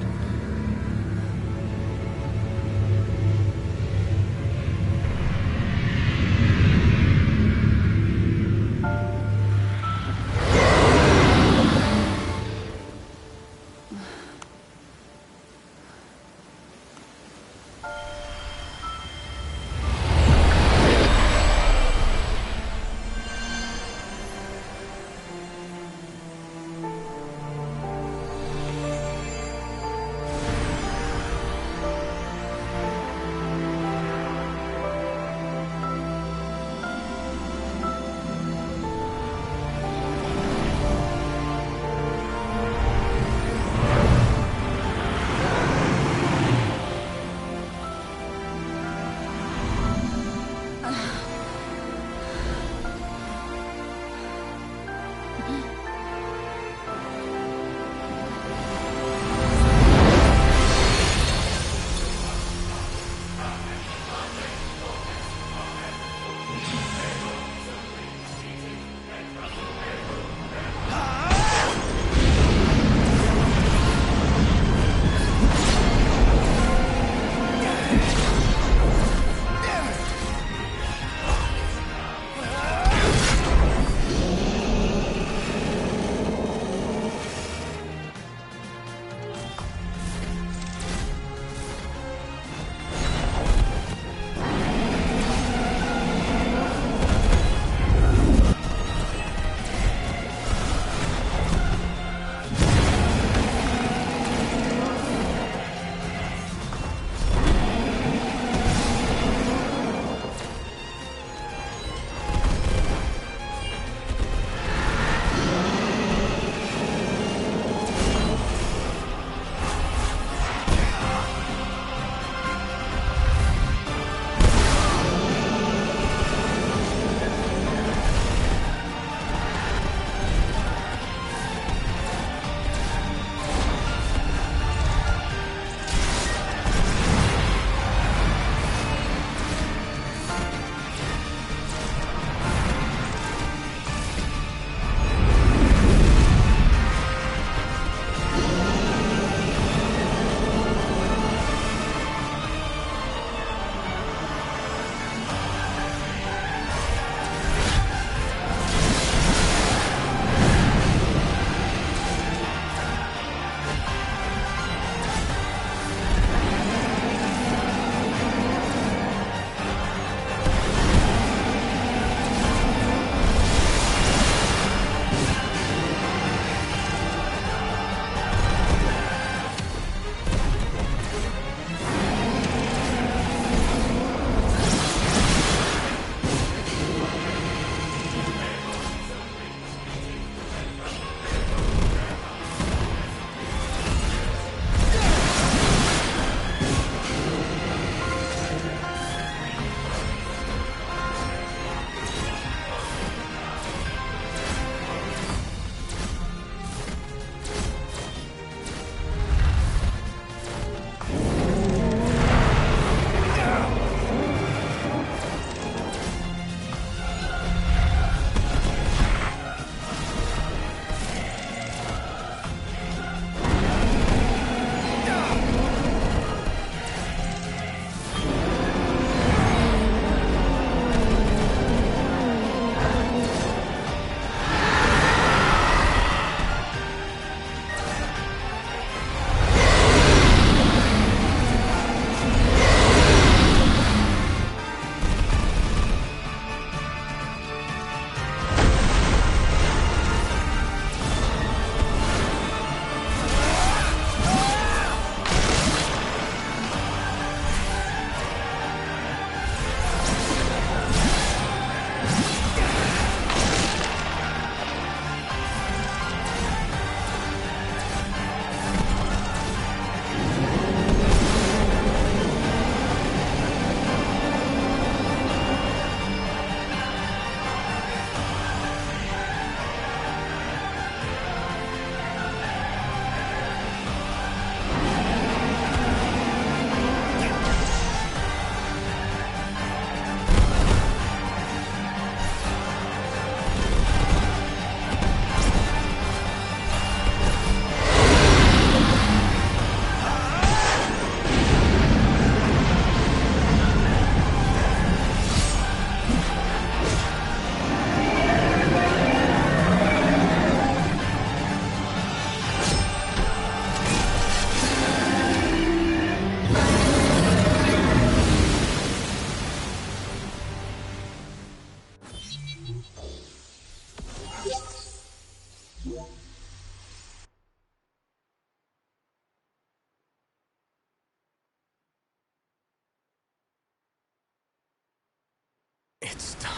It's done.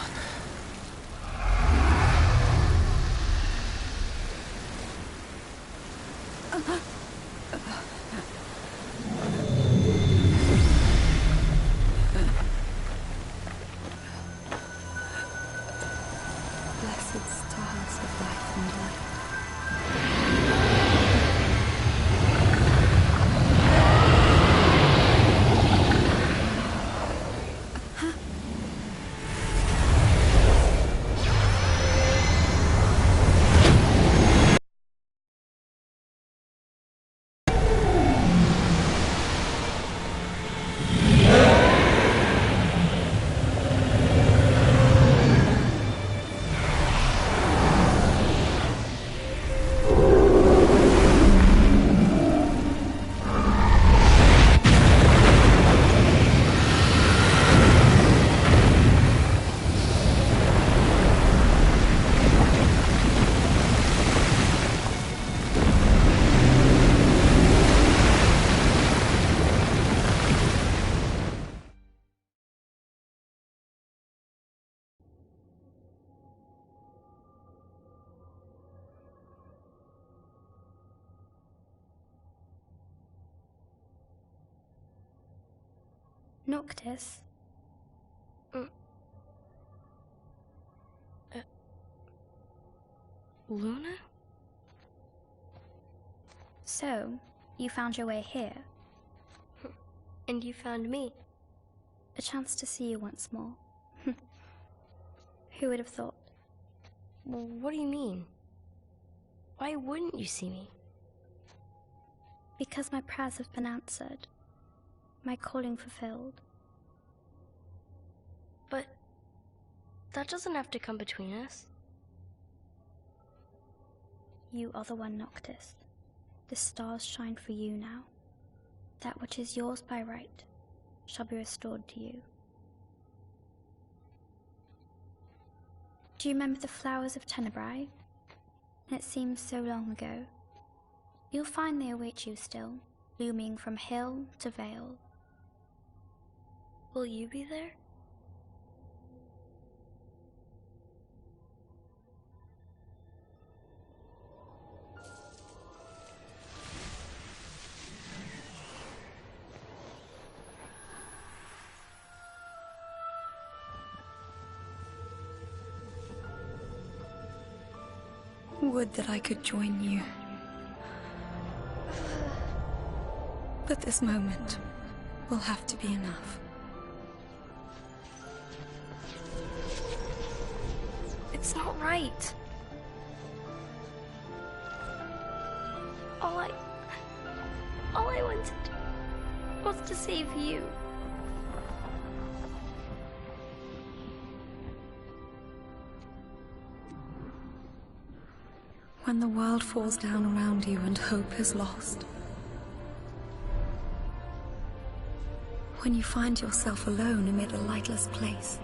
Blessed stars of life and light. Noctis? Luna? So, you found your way here. And you found me. A chance to see you once more. Who would have thought? Well, what do you mean? Why wouldn't you see me? Because my prayers have been answered. My calling fulfilled. But that doesn't have to come between us. You are the one, Noctis. The stars shine for you now. That which is yours by right shall be restored to you. Do you remember the flowers of Tenebrae? It seems so long ago. You'll find they await you still, blooming from hill to vale. Will you be there? Would that I could join you. But this moment will have to be enough. It's not right. All I wanted was to save you. When the world falls down around you and hope is lost. When you find yourself alone amid a lightless place.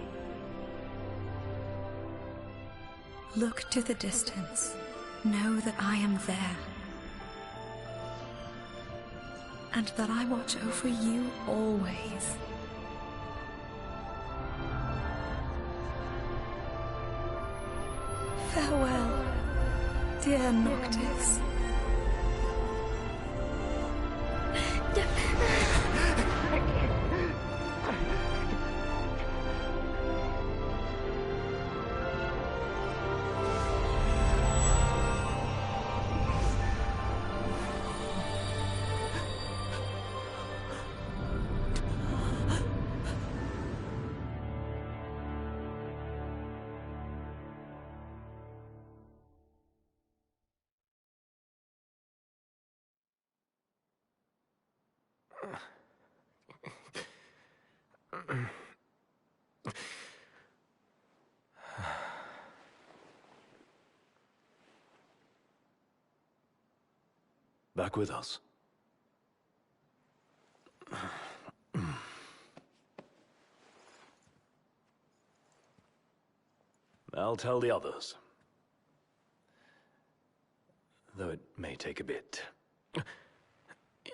Look to the distance. Know that I am there. And that I watch over you always. Farewell, dear Noctis. Back with us. I'll tell the others. Though it may take a bit.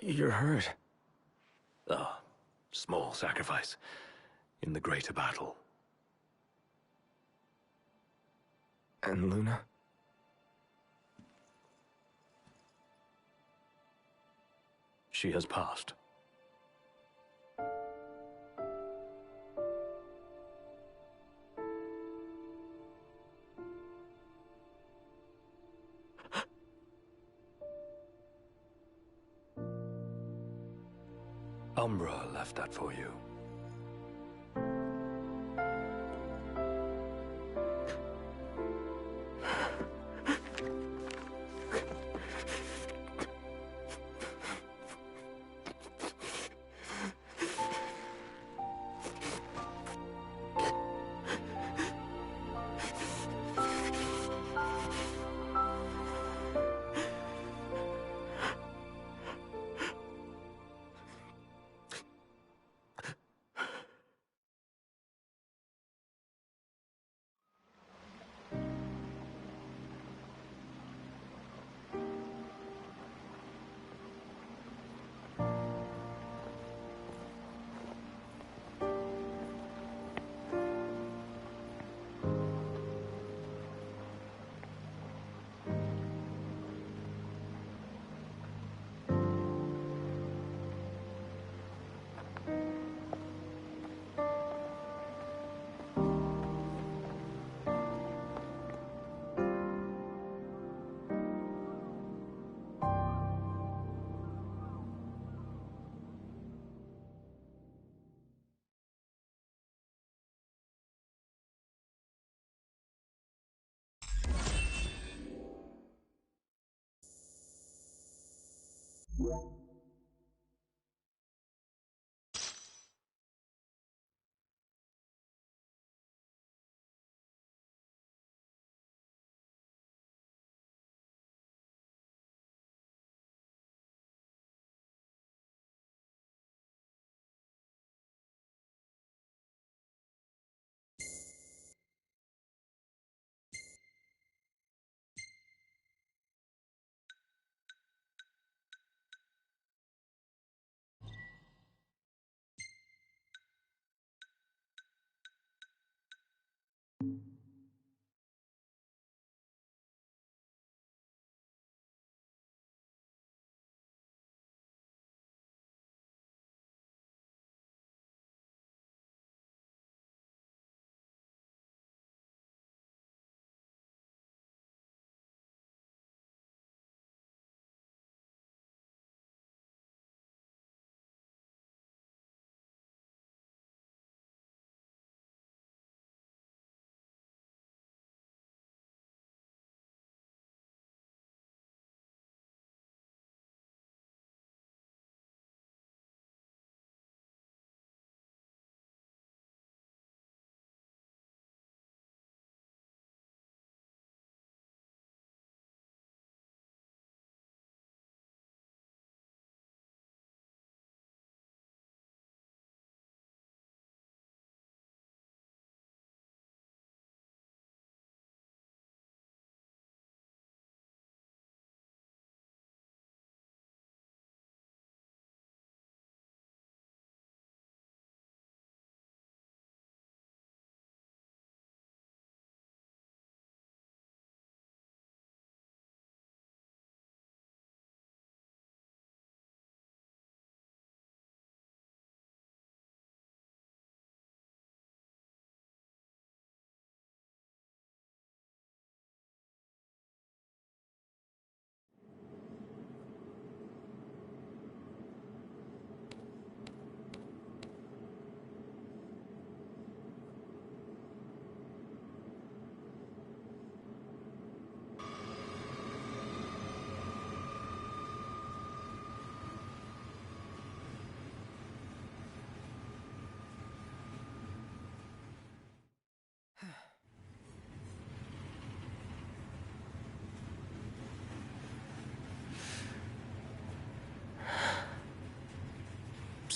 You're hurt. Ah, small sacrifice in the greater battle. And Luna? She has passed. Umbra left that for you.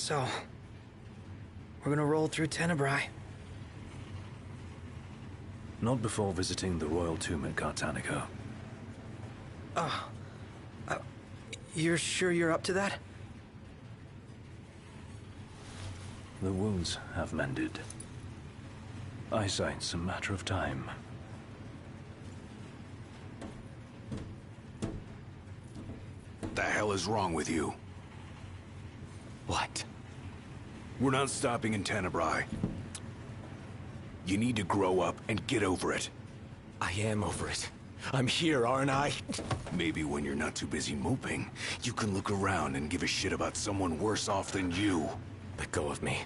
So, we're gonna roll through Tenebrae. Not before visiting the royal tomb at Cartanico. You're sure you're up to that? The wounds have mended. Eyesight's a matter of time. What the hell is wrong with you? What? We're not stopping in Tenebrae. You need to grow up and get over it. I am over it. I'm here, aren't I? Maybe when you're not too busy moping, you can look around and give a shit about someone worse off than you. Let go of me.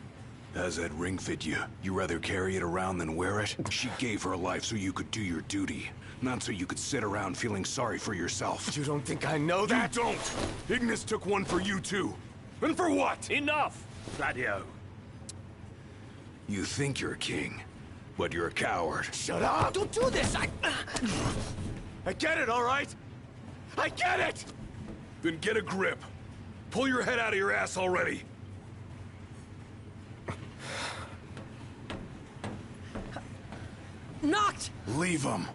How's that ring fit you? You rather carry it around than wear it? She gave her life so you could do your duty, not so you could sit around feeling sorry for yourself. You don't think I know that? You don't! Ignis took one for you too. And for what? Enough, Gladio. You think you're a king, but you're a coward. Shut up! Don't do this! I get it, all right? I get it! Then get a grip. Pull your head out of your ass already. Knocked! Leave him.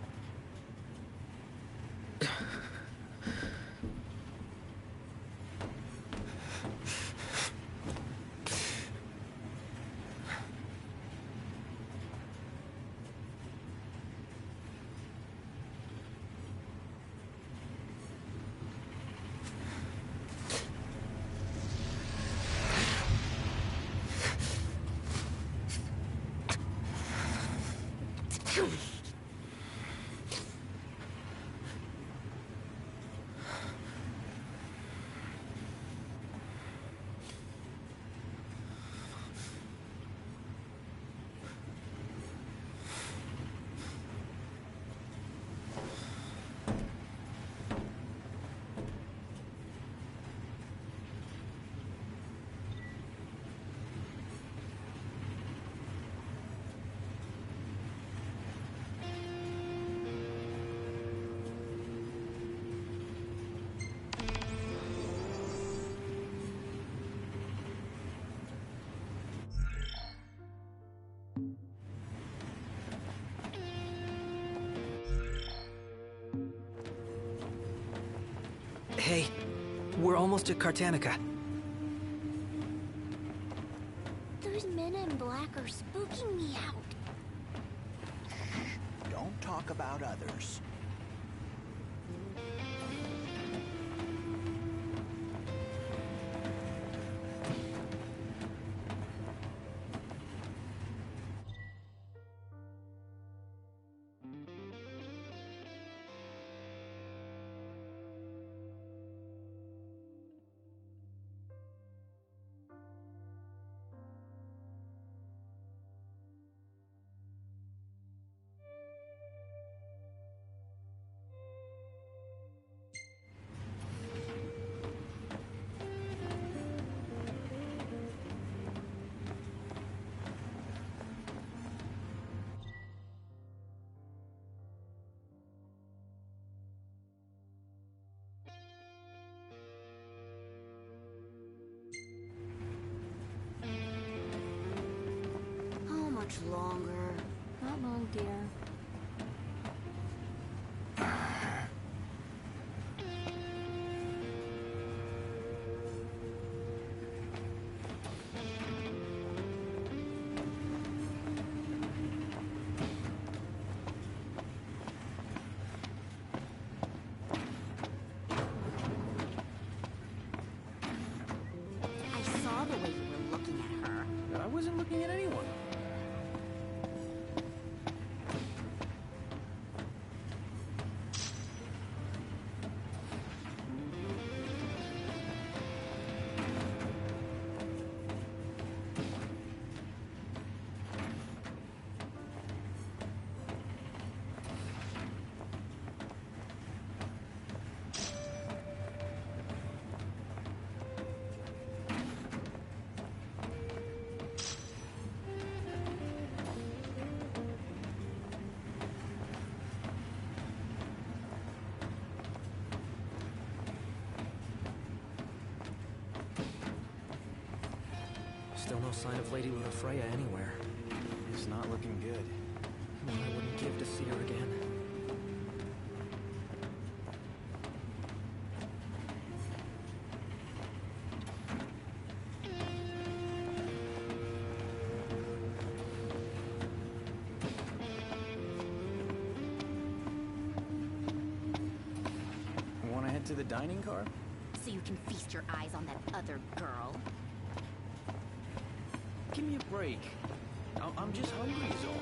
Hey, we're almost at Cartanica. Those men in black are spooking me out. Don't talk about others. Longer. Not long, dear. I saw the way you were looking at her. I wasn't looking at anyone. Still no sign of Lady Luna Freya anywhere. It's not looking good. I wouldn't give to see her again. Want to head to the dining car? so you can feast your eyes on that other girl. Give me a break. I'm just hungry is all.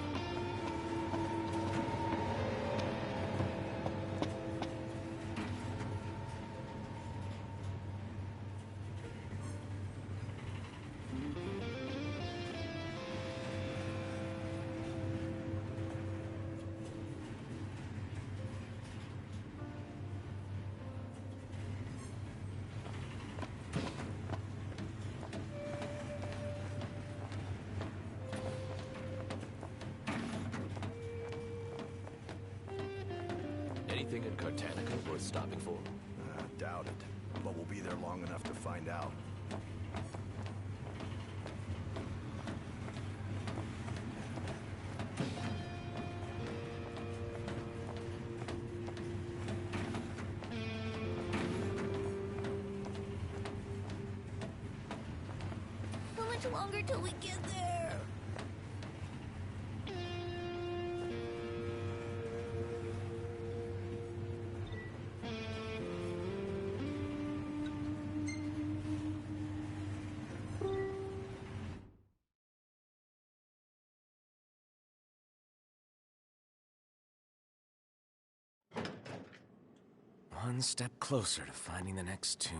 Anything in Cartanica worth stopping for? Doubt it, but we'll be there long enough to find out. How much longer till we get there? One step closer to finding the next tomb.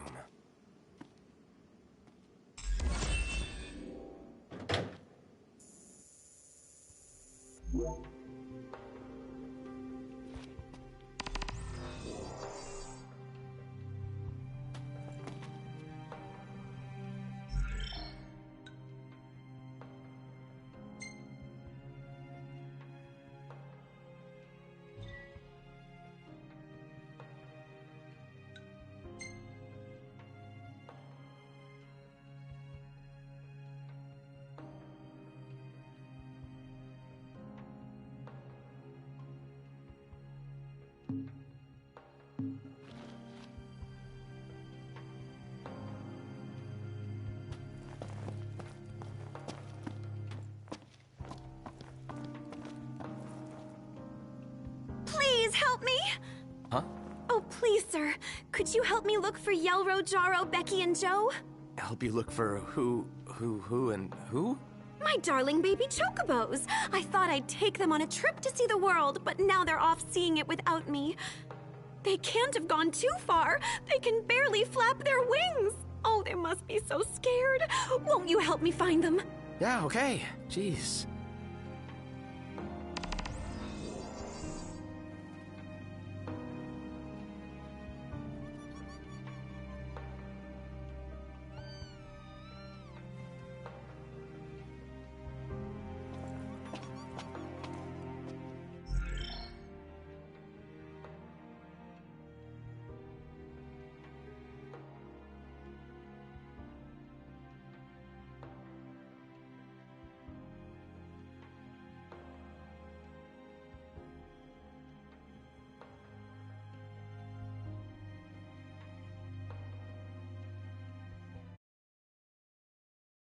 Please help me! Huh? Oh, please, sir. Could you help me look for Yelro, Jaro, Becky, and Joe? Help you look for who, and who? My darling baby chocobos. I thought I'd take them on a trip to see the world, but now they're off seeing it without me. They can't have gone too far. They can barely flap their wings. Oh, they must be so scared. Won't you help me find them? Yeah, okay. Jeez.